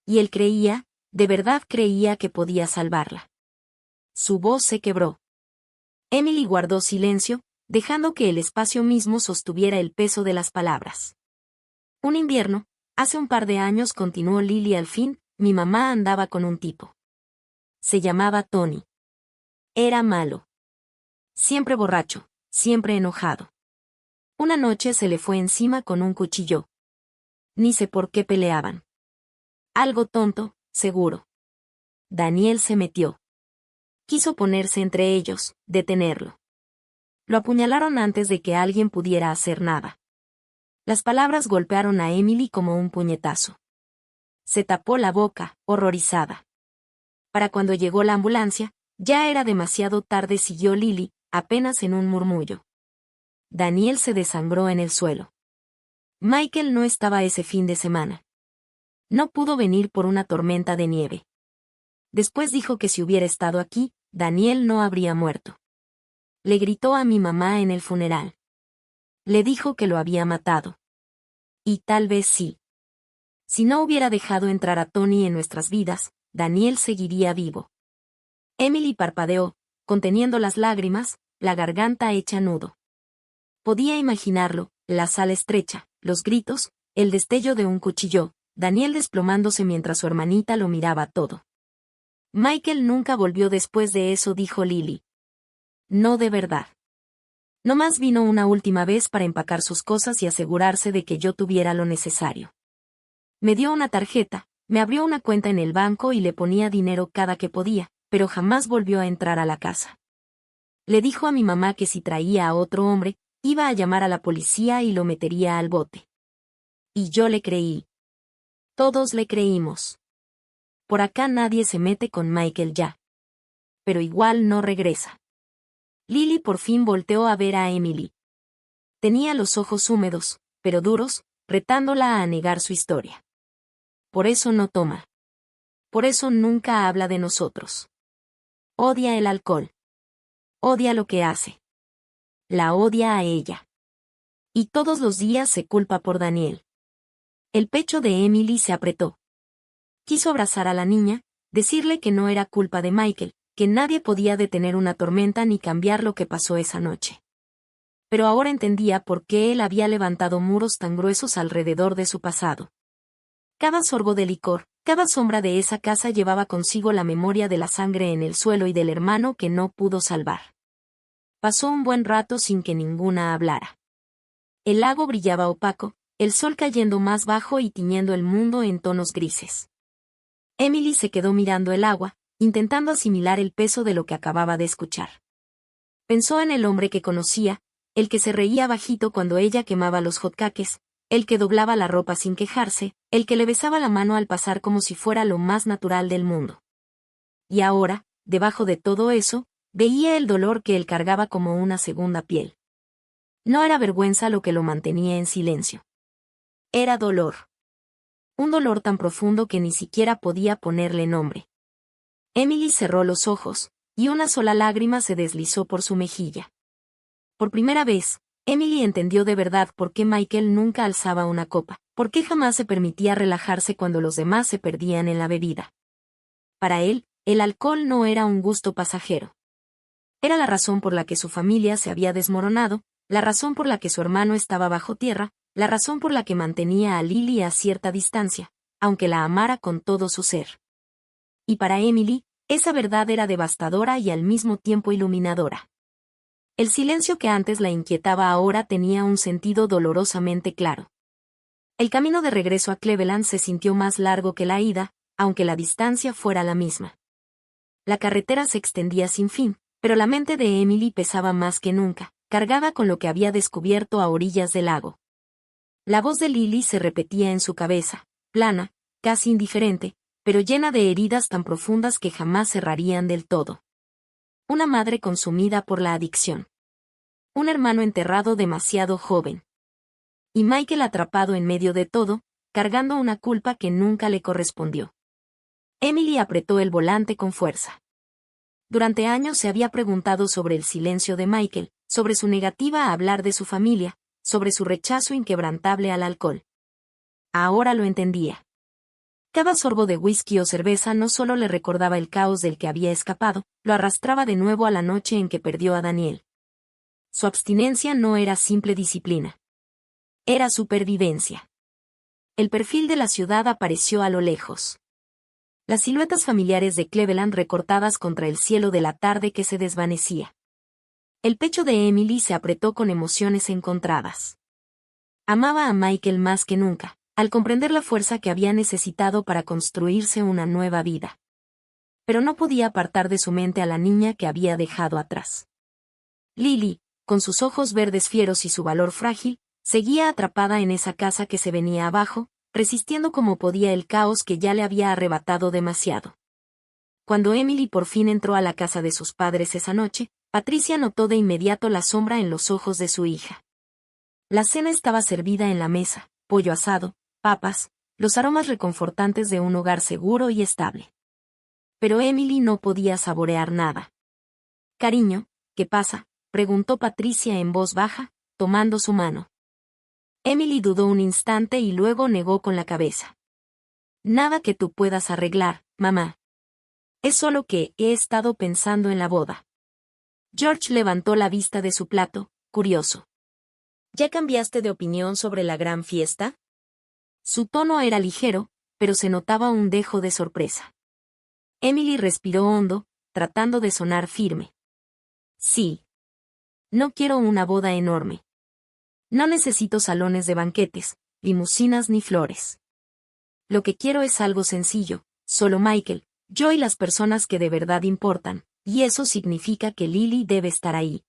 Y él creía, de verdad creía que podía salvarla. Su voz se quebró. Emily guardó silencio, dejando que el espacio mismo sostuviera el peso de las palabras. Un invierno, hace un par de años, continuó Lily al fin, mi mamá andaba con un tipo. Se llamaba Tony. Era malo. Siempre borracho, siempre enojado. Una noche se le fue encima con un cuchillo. Ni sé por qué peleaban. Algo tonto, seguro. Daniel se metió. Quiso ponerse entre ellos, detenerlo. Lo apuñalaron antes de que alguien pudiera hacer nada. Las palabras golpearon a Emily como un puñetazo. Se tapó la boca, horrorizada. Para cuando llegó la ambulancia, ya era demasiado tarde, siguió Lily, apenas en un murmullo. Daniel se desangró en el suelo. Michael no estaba ese fin de semana. No pudo venir por una tormenta de nieve. Después dijo que si hubiera estado aquí, Daniel no habría muerto. Le gritó a mi mamá en el funeral. Le dijo que lo había matado. Y tal vez sí. Si no hubiera dejado entrar a Tony en nuestras vidas, Daniel seguiría vivo. Emily parpadeó, conteniendo las lágrimas, la garganta hecha nudo. Podía imaginarlo, la sala estrecha, los gritos, el destello de un cuchillo, Daniel desplomándose mientras su hermanita lo miraba todo. Michael nunca volvió después de eso, dijo Lily. No de verdad. Nomás vino una última vez para empacar sus cosas y asegurarse de que yo tuviera lo necesario. Me dio una tarjeta, me abrió una cuenta en el banco y le ponía dinero cada que podía, pero jamás volvió a entrar a la casa. Le dijo a mi mamá que si traía a otro hombre, iba a llamar a la policía y lo metería al bote. Y yo le creí. Todos le creímos. Por acá nadie se mete con Michael ya. Pero igual no regresa. Lily por fin volteó a ver a Emily. Tenía los ojos húmedos, pero duros, retándola a negar su historia. Por eso no toma. Por eso nunca habla de nosotros. Odia el alcohol. Odia lo que hace. La odia a ella. Y todos los días se culpa por Daniel. El pecho de Emily se apretó. Quiso abrazar a la niña, decirle que no era culpa de Michael, que nadie podía detener una tormenta ni cambiar lo que pasó esa noche. Pero ahora entendía por qué él había levantado muros tan gruesos alrededor de su pasado. Cada sorbo de licor, cada sombra de esa casa llevaba consigo la memoria de la sangre en el suelo y del hermano que no pudo salvar. Pasó un buen rato sin que ninguna hablara. El lago brillaba opaco, el sol cayendo más bajo y tiñendo el mundo en tonos grises. Emily se quedó mirando el agua, intentando asimilar el peso de lo que acababa de escuchar. Pensó en el hombre que conocía, el que se reía bajito cuando ella quemaba los hotcakes, el que doblaba la ropa sin quejarse, el que le besaba la mano al pasar como si fuera lo más natural del mundo. Y ahora, debajo de todo eso, veía el dolor que él cargaba como una segunda piel. No era vergüenza lo que lo mantenía en silencio. Era dolor. Un dolor tan profundo que ni siquiera podía ponerle nombre. Emily cerró los ojos, y una sola lágrima se deslizó por su mejilla. Por primera vez, Emily entendió de verdad por qué Michael nunca alzaba una copa, por qué jamás se permitía relajarse cuando los demás se perdían en la bebida. Para él, el alcohol no era un gusto pasajero. Era la razón por la que su familia se había desmoronado, la razón por la que su hermano estaba bajo tierra, la razón por la que mantenía a Lily a cierta distancia, aunque la amara con todo su ser. Y para Emily, esa verdad era devastadora y al mismo tiempo iluminadora. El silencio que antes la inquietaba ahora tenía un sentido dolorosamente claro. El camino de regreso a Cleveland se sintió más largo que la ida, aunque la distancia fuera la misma. La carretera se extendía sin fin, pero la mente de Emily pesaba más que nunca, cargada con lo que había descubierto a orillas del lago. La voz de Lily se repetía en su cabeza, plana, casi indiferente, pero llena de heridas tan profundas que jamás cerrarían del todo. Una madre consumida por la adicción. Un hermano enterrado demasiado joven. Y Michael atrapado en medio de todo, cargando una culpa que nunca le correspondió. Emily apretó el volante con fuerza. Durante años se había preguntado sobre el silencio de Michael, sobre su negativa a hablar de su familia, sobre su rechazo inquebrantable al alcohol. Ahora lo entendía. Cada sorbo de whisky o cerveza no solo le recordaba el caos del que había escapado, lo arrastraba de nuevo a la noche en que perdió a Daniel. Su abstinencia no era simple disciplina. Era supervivencia. El perfil de la ciudad apareció a lo lejos. Las siluetas familiares de Cleveland recortadas contra el cielo de la tarde que se desvanecía. El pecho de Emily se apretó con emociones encontradas. Amaba a Michael más que nunca, al comprender la fuerza que había necesitado para construirse una nueva vida. Pero no podía apartar de su mente a la niña que había dejado atrás. Lily, con sus ojos verdes fieros y su valor frágil, seguía atrapada en esa casa que se venía abajo, resistiendo como podía el caos que ya le había arrebatado demasiado. Cuando Emily por fin entró a la casa de sus padres esa noche, Patricia notó de inmediato la sombra en los ojos de su hija. La cena estaba servida en la mesa, pollo asado, papas, los aromas reconfortantes de un hogar seguro y estable. Pero Emily no podía saborear nada. «Cariño, ¿qué pasa?», preguntó Patricia en voz baja, tomando su mano. Emily dudó un instante y luego negó con la cabeza. «Nada que tú puedas arreglar, mamá. Es solo que he estado pensando en la boda». George levantó la vista de su plato, curioso. «¿Ya cambiaste de opinión sobre la gran fiesta?». Su tono era ligero, pero se notaba un dejo de sorpresa. Emily respiró hondo, tratando de sonar firme. «Sí. No quiero una boda enorme. No necesito salones de banquetes, limusinas ni flores. Lo que quiero es algo sencillo, solo Michael, yo y las personas que de verdad importan, y eso significa que Lily debe estar ahí».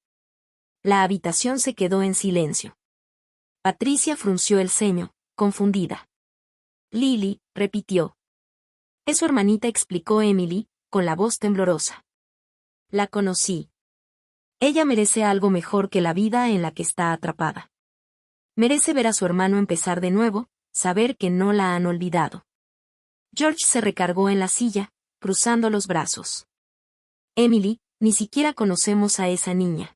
La habitación se quedó en silencio. Patricia frunció el ceño, confundida. «Lily», repitió. «Es su hermanita», explicó Emily, con la voz temblorosa. «La conocí. Ella merece algo mejor que la vida en la que está atrapada. Merece ver a su hermano empezar de nuevo, saber que no la han olvidado». George se recargó en la silla, cruzando los brazos. «Emily, ni siquiera conocemos a esa niña».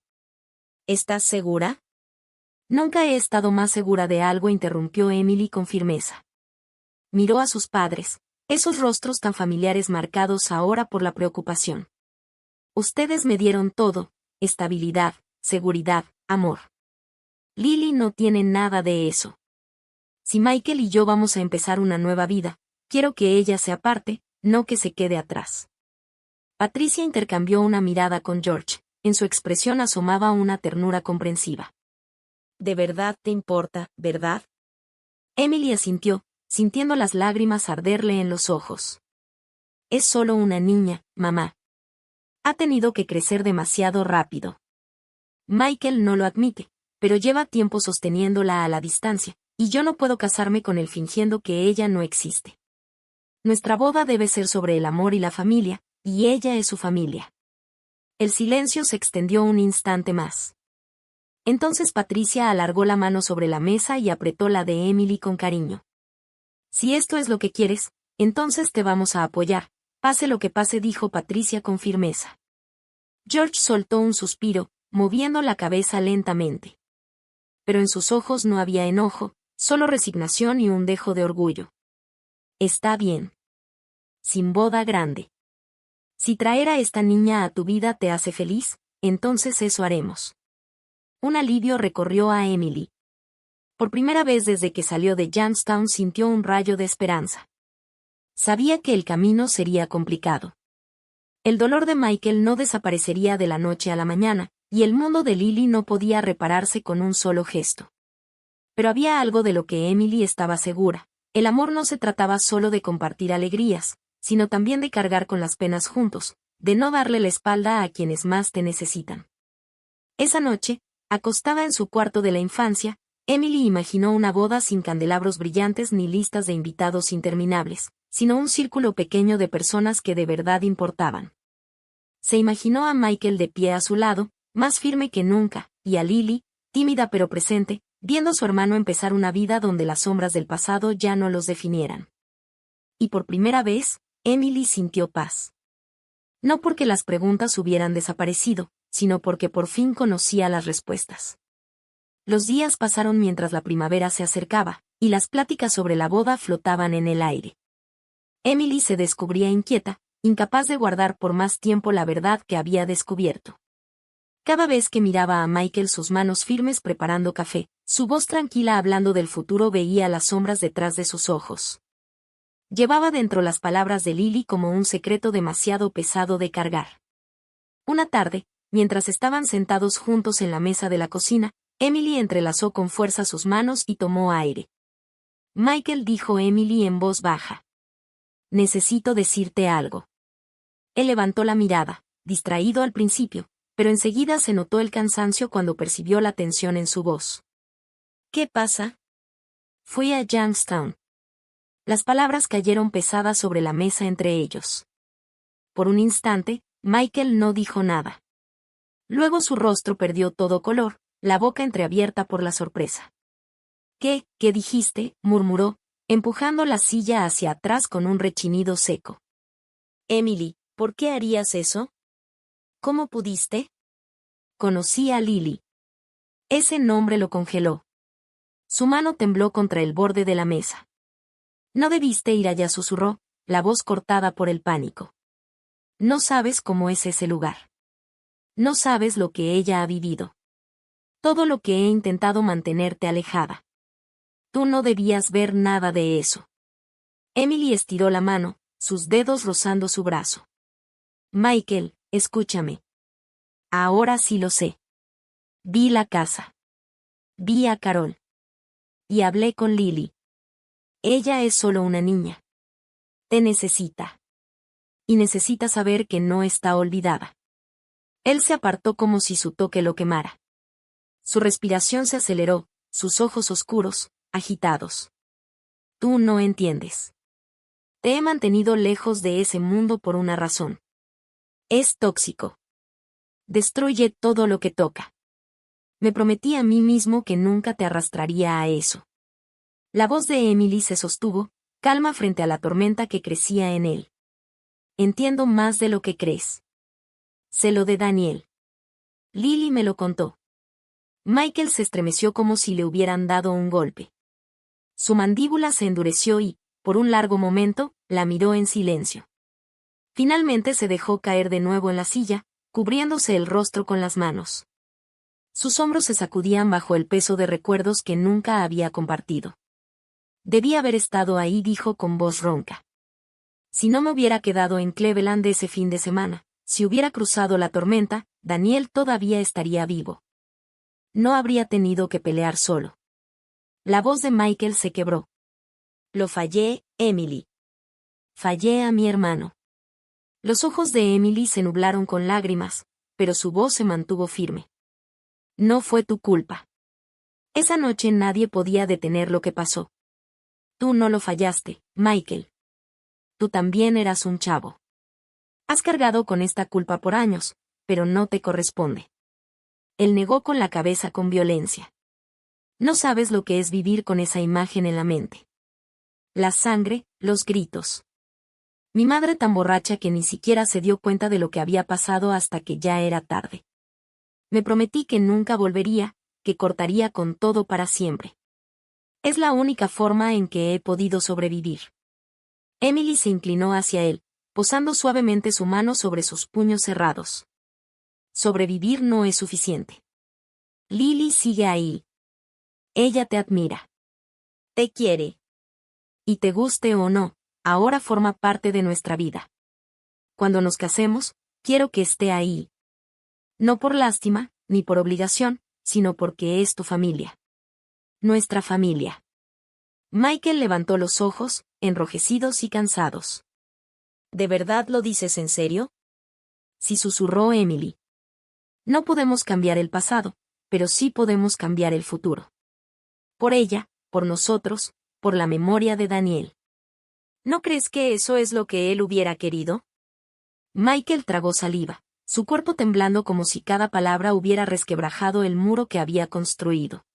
«¿Estás segura?». «Nunca he estado más segura de algo», interrumpió Emily con firmeza. Miró a sus padres, esos rostros tan familiares marcados ahora por la preocupación. «Ustedes me dieron todo, estabilidad, seguridad, amor. Lily no tiene nada de eso. Si Michael y yo vamos a empezar una nueva vida, quiero que ella sea parte, no que se quede atrás». Patricia intercambió una mirada con George, en su expresión asomaba una ternura comprensiva. ¿De verdad te importa, verdad? Emily asintió, sintiendo las lágrimas arderle en los ojos. Es solo una niña, mamá. Ha tenido que crecer demasiado rápido. Michael no lo admite, pero lleva tiempo sosteniéndola a la distancia, y yo no puedo casarme con él fingiendo que ella no existe. Nuestra boda debe ser sobre el amor y la familia, y ella es su familia. El silencio se extendió un instante más. Entonces Patricia alargó la mano sobre la mesa y apretó la de Emily con cariño. Si esto es lo que quieres, entonces te vamos a apoyar, pase lo que pase, dijo Patricia con firmeza. George soltó un suspiro, moviendo la cabeza lentamente. Pero en sus ojos no había enojo, solo resignación y un dejo de orgullo. Está bien. Sin boda grande. Si traer a esta niña a tu vida te hace feliz, entonces eso haremos. Un alivio recorrió a Emily. Por primera vez desde que salió de Youngstown sintió un rayo de esperanza. Sabía que el camino sería complicado. El dolor de Michael no desaparecería de la noche a la mañana, y el mundo de Lily no podía repararse con un solo gesto. Pero había algo de lo que Emily estaba segura. El amor no se trataba solo de compartir alegrías, sino también de cargar con las penas juntos, de no darle la espalda a quienes más te necesitan. Esa noche, acostada en su cuarto de la infancia, Emily imaginó una boda sin candelabros brillantes ni listas de invitados interminables, sino un círculo pequeño de personas que de verdad importaban. Se imaginó a Michael de pie a su lado, más firme que nunca, y a Lily, tímida pero presente, viendo a su hermano empezar una vida donde las sombras del pasado ya no los definieran. Y por primera vez, Emily sintió paz. No porque las preguntas hubieran desaparecido, sino porque por fin conocía las respuestas. Los días pasaron mientras la primavera se acercaba, y las pláticas sobre la boda flotaban en el aire. Emily se descubría inquieta, incapaz de guardar por más tiempo la verdad que había descubierto. Cada vez que miraba a Michael, sus manos firmes preparando café, su voz tranquila hablando del futuro, veía las sombras detrás de sus ojos. Llevaba dentro las palabras de Lily como un secreto demasiado pesado de cargar. Una tarde, mientras estaban sentados juntos en la mesa de la cocina, Emily entrelazó con fuerza sus manos y tomó aire. Michael, dijo Emily en voz baja. Necesito decirte algo. Él levantó la mirada, distraído al principio, pero enseguida se notó el cansancio cuando percibió la tensión en su voz. ¿Qué pasa? Fui a Youngstown. Las palabras cayeron pesadas sobre la mesa entre ellos. Por un instante, Michael no dijo nada. Luego su rostro perdió todo color, la boca entreabierta por la sorpresa. ¿Qué dijiste?, murmuró, empujando la silla hacia atrás con un rechinido seco. Emily, ¿por qué harías eso? ¿Cómo pudiste? Conocí a Lily. Ese nombre lo congeló. Su mano tembló contra el borde de la mesa. No debiste ir allá, susurró, la voz cortada por el pánico. No sabes cómo es ese lugar. No sabes lo que ella ha vivido. Todo lo que he intentado mantenerte alejada. Tú no debías ver nada de eso. Emily estiró la mano, sus dedos rozando su brazo. Michael, escúchame. Ahora sí lo sé. Vi la casa. Vi a Carol. Y hablé con Lily. Ella es solo una niña. Te necesita. Y necesita saber que no está olvidada. Él se apartó como si su toque lo quemara. Su respiración se aceleró, sus ojos oscuros, agitados. Tú no entiendes. Te he mantenido lejos de ese mundo por una razón. Es tóxico. Destruye todo lo que toca. Me prometí a mí mismo que nunca te arrastraría a eso. La voz de Emily se sostuvo, calma frente a la tormenta que crecía en él. Entiendo más de lo que crees. Sé lo de Daniel. Lily me lo contó. Michael se estremeció como si le hubieran dado un golpe. Su mandíbula se endureció y, por un largo momento, la miró en silencio. Finalmente se dejó caer de nuevo en la silla, cubriéndose el rostro con las manos. Sus hombros se sacudían bajo el peso de recuerdos que nunca había compartido. Debí haber estado ahí, dijo con voz ronca. Si no me hubiera quedado en Cleveland ese fin de semana, si hubiera cruzado la tormenta, Daniel todavía estaría vivo. no habría tenido que pelear solo. La voz de Michael se quebró. Lo fallé, Emily. Fallé a mi hermano. Los ojos de Emily se nublaron con lágrimas, pero su voz se mantuvo firme. No fue tu culpa. Esa noche nadie podía detener lo que pasó. Tú no lo fallaste, Michael. Tú también eras un chavo. Has cargado con esta culpa por años, pero no te corresponde. Él negó con la cabeza con violencia. No sabes lo que es vivir con esa imagen en la mente. La sangre, los gritos. Mi madre tan borracha que ni siquiera se dio cuenta de lo que había pasado hasta que ya era tarde. Me prometí que nunca volvería, que cortaría con todo para siempre. Es la única forma en que he podido sobrevivir. Emily se inclinó hacia él, posando suavemente su mano sobre sus puños cerrados. Sobrevivir no es suficiente. Lily sigue ahí. Ella te admira. Te quiere. Y te guste o no, ahora forma parte de nuestra vida. Cuando nos casemos, quiero que esté ahí. No por lástima, ni por obligación, sino porque es tu familia. Nuestra familia. Michael levantó los ojos, enrojecidos y cansados. ¿De verdad lo dices en serio? Sí, susurró Emily. No podemos cambiar el pasado, pero sí podemos cambiar el futuro. Por ella, por nosotros, por la memoria de Daniel. ¿No crees que eso es lo que él hubiera querido? Michael tragó saliva, su cuerpo temblando como si cada palabra hubiera resquebrajado el muro que había construido.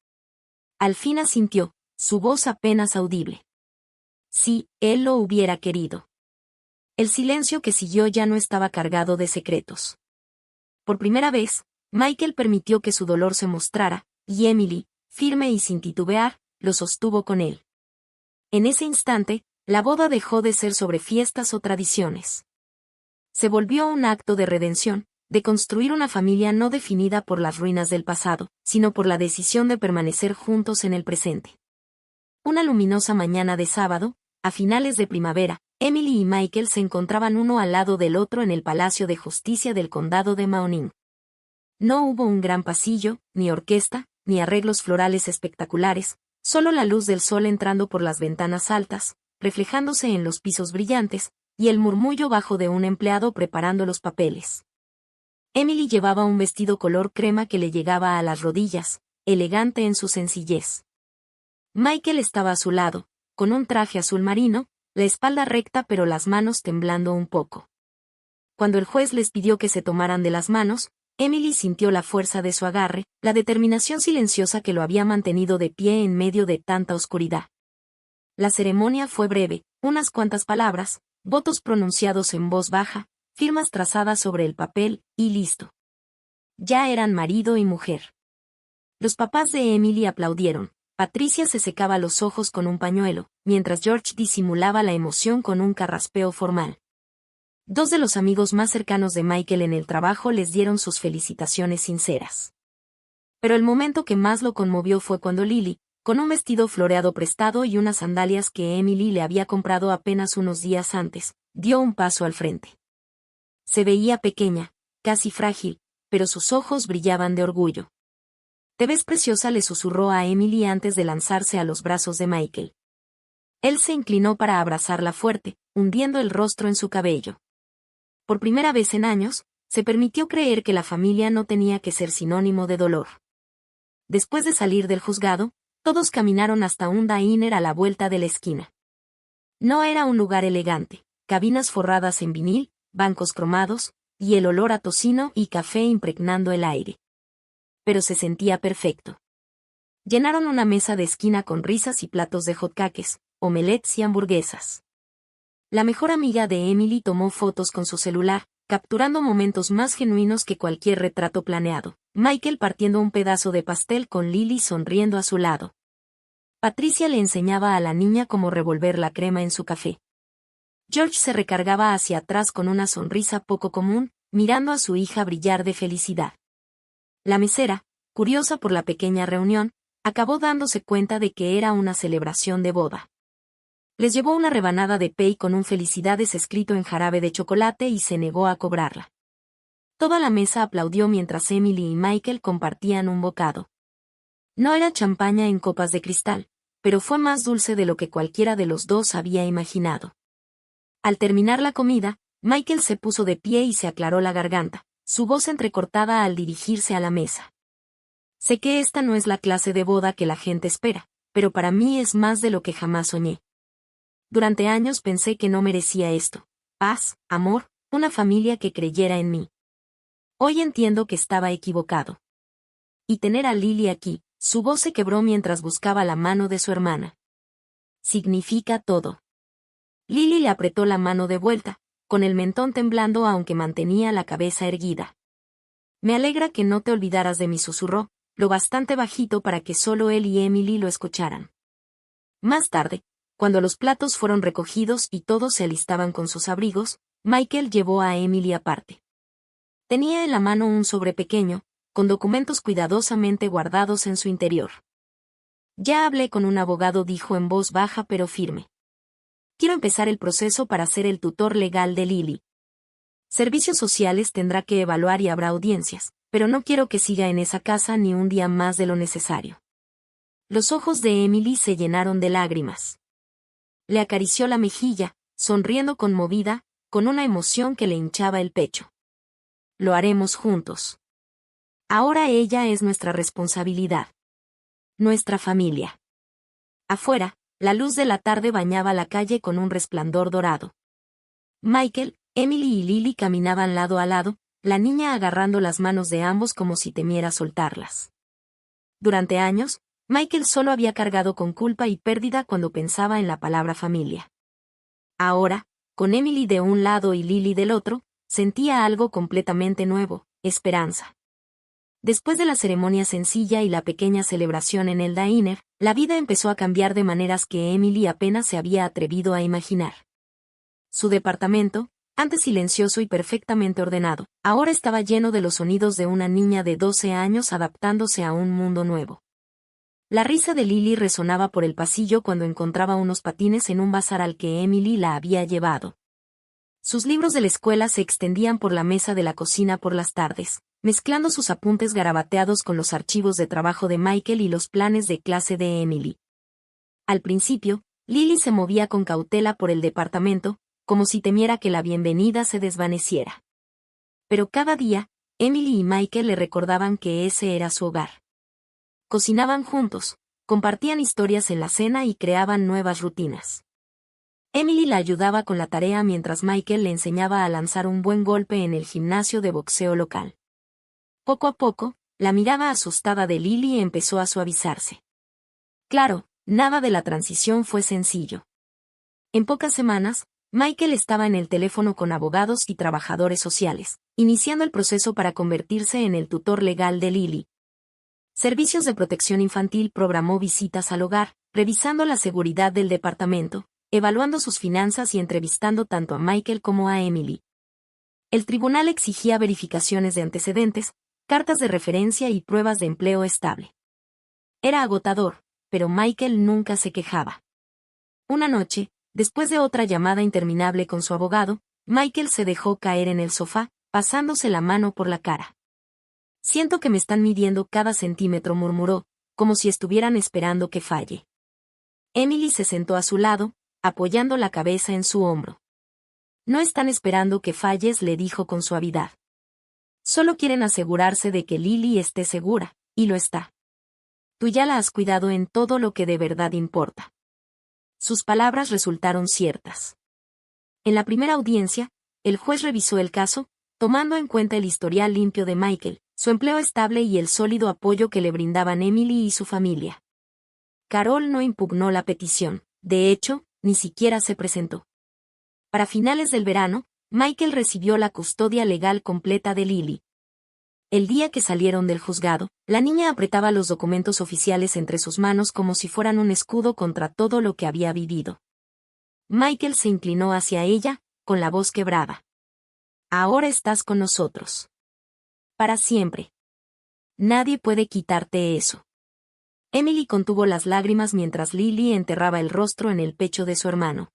Al fin asintió, su voz apenas audible. Sí, él lo hubiera querido. El silencio que siguió ya no estaba cargado de secretos. Por primera vez, Michael permitió que su dolor se mostrara, y Emily, firme y sin titubear, lo sostuvo con él. En ese instante, la boda dejó de ser sobre fiestas o tradiciones. Se volvió un acto de redención, de construir una familia no definida por las ruinas del pasado, sino por la decisión de permanecer juntos en el presente. Una luminosa mañana de sábado, a finales de primavera, Emily y Michael se encontraban uno al lado del otro en el Palacio de Justicia del Condado de Mahoning. No hubo un gran pasillo, ni orquesta, ni arreglos florales espectaculares, solo la luz del sol entrando por las ventanas altas, reflejándose en los pisos brillantes, y el murmullo bajo de un empleado preparando los papeles. Emily llevaba un vestido color crema que le llegaba a las rodillas, elegante en su sencillez. Michael estaba a su lado, con un traje azul marino, la espalda recta pero las manos temblando un poco. Cuando el juez les pidió que se tomaran de las manos, Emily sintió la fuerza de su agarre, la determinación silenciosa que lo había mantenido de pie en medio de tanta oscuridad. La ceremonia fue breve, unas cuantas palabras, votos pronunciados en voz baja, firmas trazadas sobre el papel, y listo. Ya eran marido y mujer. Los papás de Emily aplaudieron. Patricia se secaba los ojos con un pañuelo, mientras George disimulaba la emoción con un carraspeo formal. Dos de los amigos más cercanos de Michael en el trabajo les dieron sus felicitaciones sinceras. Pero el momento que más lo conmovió fue cuando Lily, con un vestido floreado prestado y unas sandalias que Emily le había comprado apenas unos días antes, dio un paso al frente. Se veía pequeña, casi frágil, pero sus ojos brillaban de orgullo. «Te ves preciosa», le susurró a Emily antes de lanzarse a los brazos de Michael. Él se inclinó para abrazarla fuerte, hundiendo el rostro en su cabello. Por primera vez en años, se permitió creer que la familia no tenía que ser sinónimo de dolor. Después de salir del juzgado, todos caminaron hasta un diner a la vuelta de la esquina. No era un lugar elegante, cabinas forradas en vinil, bancos cromados, y el olor a tocino y café impregnando el aire. Pero se sentía perfecto. Llenaron una mesa de esquina con risas y platos de hotcakes, omelets y hamburguesas. La mejor amiga de Emily tomó fotos con su celular, capturando momentos más genuinos que cualquier retrato planeado. Michael partiendo un pedazo de pastel con Lily sonriendo a su lado. Patricia le enseñaba a la niña cómo revolver la crema en su café. George se recargaba hacia atrás con una sonrisa poco común, mirando a su hija brillar de felicidad. La mesera, curiosa por la pequeña reunión, acabó dándose cuenta de que era una celebración de boda. Les llevó una rebanada de pay con un felicidades escrito en jarabe de chocolate y se negó a cobrarla. Toda la mesa aplaudió mientras Emily y Michael compartían un bocado. No era champaña en copas de cristal, pero fue más dulce de lo que cualquiera de los dos había imaginado. Al terminar la comida, Michael se puso de pie y se aclaró la garganta, su voz entrecortada al dirigirse a la mesa. Sé que esta no es la clase de boda que la gente espera, pero para mí es más de lo que jamás soñé. Durante años pensé que no merecía esto: paz, amor, una familia que creyera en mí. Hoy entiendo que estaba equivocado. Y tener a Lily aquí, su voz se quebró mientras buscaba la mano de su hermana. Significa todo. Lily le apretó la mano de vuelta, con el mentón temblando aunque mantenía la cabeza erguida. Me alegra que no te olvidaras de mí, susurró, lo bastante bajito para que solo él y Emily lo escucharan. Más tarde, cuando los platos fueron recogidos y todos se alistaban con sus abrigos, Michael llevó a Emily aparte. Tenía en la mano un sobre pequeño, con documentos cuidadosamente guardados en su interior. Ya hablé con un abogado, dijo en voz baja pero firme. Quiero empezar el proceso para ser el tutor legal de Lily. Servicios sociales tendrá que evaluar y habrá audiencias, pero no quiero que siga en esa casa ni un día más de lo necesario. Los ojos de Emily se llenaron de lágrimas. Le acarició la mejilla, sonriendo conmovida, con una emoción que le hinchaba el pecho. Lo haremos juntos. Ahora ella es nuestra responsabilidad. Nuestra familia. Afuera, la luz de la tarde bañaba la calle con un resplandor dorado. Michael, Emily y Lily caminaban lado a lado, la niña agarrando las manos de ambos como si temiera soltarlas. Durante años, Michael solo había cargado con culpa y pérdida cuando pensaba en la palabra familia. Ahora, con Emily de un lado y Lily del otro, sentía algo completamente nuevo: esperanza. Después de la ceremonia sencilla y la pequeña celebración en el diner, la vida empezó a cambiar de maneras que Emily apenas se había atrevido a imaginar. Su departamento, antes silencioso y perfectamente ordenado, ahora estaba lleno de los sonidos de una niña de 12 años adaptándose a un mundo nuevo. La risa de Lily resonaba por el pasillo cuando encontraba unos patines en un bazar al que Emily la había llevado. Sus libros de la escuela se extendían por la mesa de la cocina por las tardes, mezclando sus apuntes garabateados con los archivos de trabajo de Michael y los planes de clase de Emily. Al principio, Lily se movía con cautela por el departamento, como si temiera que la bienvenida se desvaneciera. Pero cada día, Emily y Michael le recordaban que ese era su hogar. Cocinaban juntos, compartían historias en la cena y creaban nuevas rutinas. Emily la ayudaba con la tarea mientras Michael le enseñaba a lanzar un buen golpe en el gimnasio de boxeo local. Poco a poco, la mirada asustada de Lily empezó a suavizarse. Claro, nada de la transición fue sencillo. En pocas semanas, Michael estaba en el teléfono con abogados y trabajadores sociales, iniciando el proceso para convertirse en el tutor legal de Lily. Servicios de Protección Infantil programó visitas al hogar, revisando la seguridad del departamento, evaluando sus finanzas y entrevistando tanto a Michael como a Emily. El tribunal exigía verificaciones de antecedentes, cartas de referencia y pruebas de empleo estable. Era agotador, pero Michael nunca se quejaba. Una noche, después de otra llamada interminable con su abogado, Michael se dejó caer en el sofá, pasándose la mano por la cara. Siento que me están midiendo cada centímetro, murmuró, como si estuvieran esperando que falle. Emily se sentó a su lado, apoyando la cabeza en su hombro. No están esperando que falles, le dijo con suavidad. Solo quieren asegurarse de que Lily esté segura, y lo está. Tú ya la has cuidado en todo lo que de verdad importa. Sus palabras resultaron ciertas. En la primera audiencia, el juez revisó el caso, tomando en cuenta el historial limpio de Michael, su empleo estable y el sólido apoyo que le brindaban Emily y su familia. Carol no impugnó la petición, de hecho, ni siquiera se presentó. Para finales del verano, Michael recibió la custodia legal completa de Lily. El día que salieron del juzgado, la niña apretaba los documentos oficiales entre sus manos como si fueran un escudo contra todo lo que había vivido. Michael se inclinó hacia ella, con la voz quebrada. Ahora estás con nosotros. Para siempre. Nadie puede quitarte eso. Emily contuvo las lágrimas mientras Lily enterraba el rostro en el pecho de su hermano.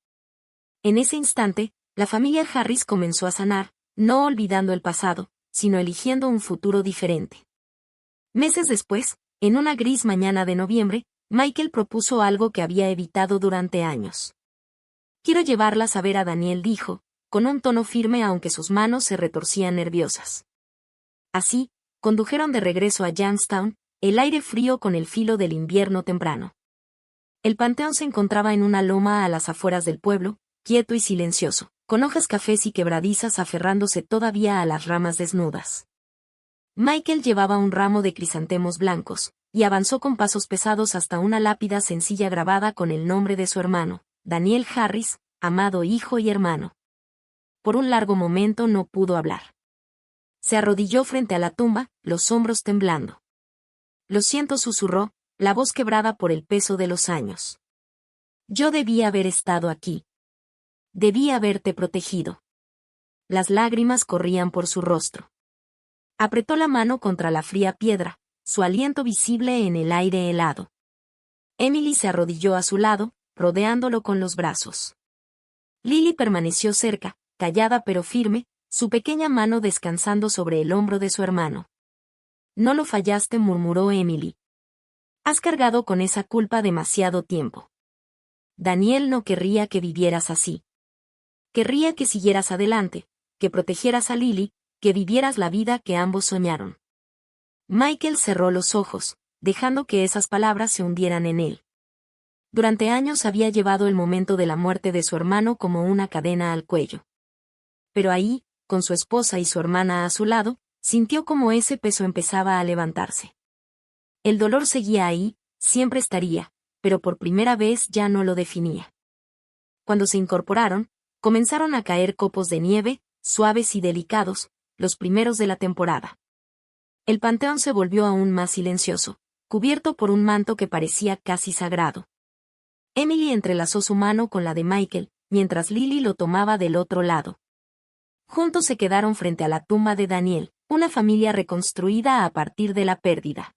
En ese instante, la familia Harris comenzó a sanar, no olvidando el pasado, sino eligiendo un futuro diferente. Meses después, En una gris mañana de noviembre, Michael propuso algo que había evitado durante años. «Quiero llevarlas a ver a Daniel», dijo, con un tono firme aunque sus manos se retorcían nerviosas. Así, condujeron de regreso a Youngstown, el aire frío con el filo del invierno temprano. El panteón se encontraba en una loma a las afueras del pueblo, quieto y silencioso, con hojas cafés y quebradizas aferrándose todavía a las ramas desnudas. Michael llevaba un ramo de crisantemos blancos, y avanzó con pasos pesados hasta una lápida sencilla grabada con el nombre de su hermano, Daniel Harris, amado hijo y hermano. Por un largo momento no pudo hablar. Se arrodilló frente a la tumba, los hombros temblando. «Lo siento», susurró, la voz quebrada por el peso de los años. «Yo debía haber estado aquí. Debí haberte protegido». Las lágrimas corrían por su rostro. Apretó la mano contra la fría piedra, su aliento visible en el aire helado. Emily se arrodilló a su lado, rodeándolo con los brazos. Lily permaneció cerca, callada pero firme, su pequeña mano descansando sobre el hombro de su hermano. «No lo fallaste», murmuró Emily. «Has cargado con esa culpa demasiado tiempo. Daniel no querría que vivieras así. Querría que siguieras adelante, que protegieras a Lily, que vivieras la vida que ambos soñaron». Michael cerró los ojos, dejando que esas palabras se hundieran en él. Durante años había llevado el momento de la muerte de su hermano como una cadena al cuello. Pero ahí, con su esposa y su hermana a su lado, sintió como ese peso empezaba a levantarse. El dolor seguía ahí, siempre estaría, pero por primera vez ya no lo definía. Cuando se incorporaron, comenzaron a caer copos de nieve, suaves y delicados, los primeros de la temporada. El panteón se volvió aún más silencioso, cubierto por un manto que parecía casi sagrado. Emily entrelazó su mano con la de Michael, mientras Lily lo tomaba del otro lado. Juntos se quedaron frente a la tumba de Daniel, una familia reconstruida a partir de la pérdida.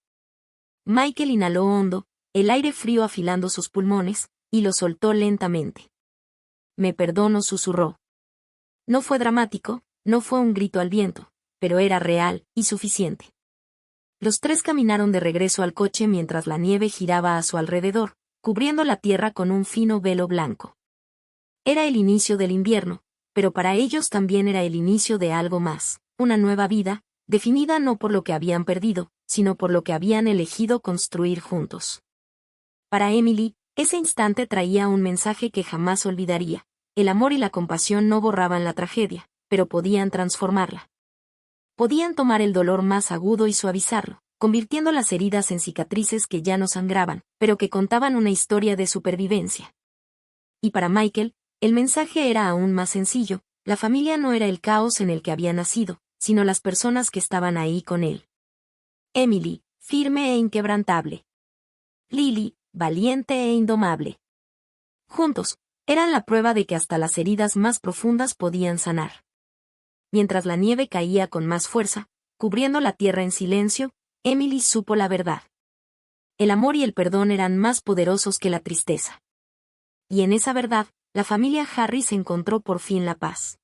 Michael inhaló hondo, el aire frío afilando sus pulmones, y lo soltó lentamente. «Me perdono», susurró. No fue dramático, no fue un grito al viento, pero era real y suficiente. Los tres caminaron de regreso al coche mientras la nieve giraba a su alrededor, cubriendo la tierra con un fino velo blanco. Era el inicio del invierno, pero para ellos también era el inicio de algo más, una nueva vida, definida no por lo que habían perdido, sino por lo que habían elegido construir juntos. Para Emily, ese instante traía un mensaje que jamás olvidaría. El amor y la compasión no borraban la tragedia, pero podían transformarla. Podían tomar el dolor más agudo y suavizarlo, convirtiendo las heridas en cicatrices que ya no sangraban, pero que contaban una historia de supervivencia. Y para Michael, el mensaje era aún más sencillo: la familia no era el caos en el que había nacido, sino las personas que estaban ahí con él. Emily, firme e inquebrantable. Lily, valiente e indomable. Juntos, eran la prueba de que hasta las heridas más profundas podían sanar. Mientras la nieve caía con más fuerza, cubriendo la tierra en silencio, Emily supo la verdad. El amor y el perdón eran más poderosos que la tristeza. Y en esa verdad, la familia Harris encontró por fin la paz.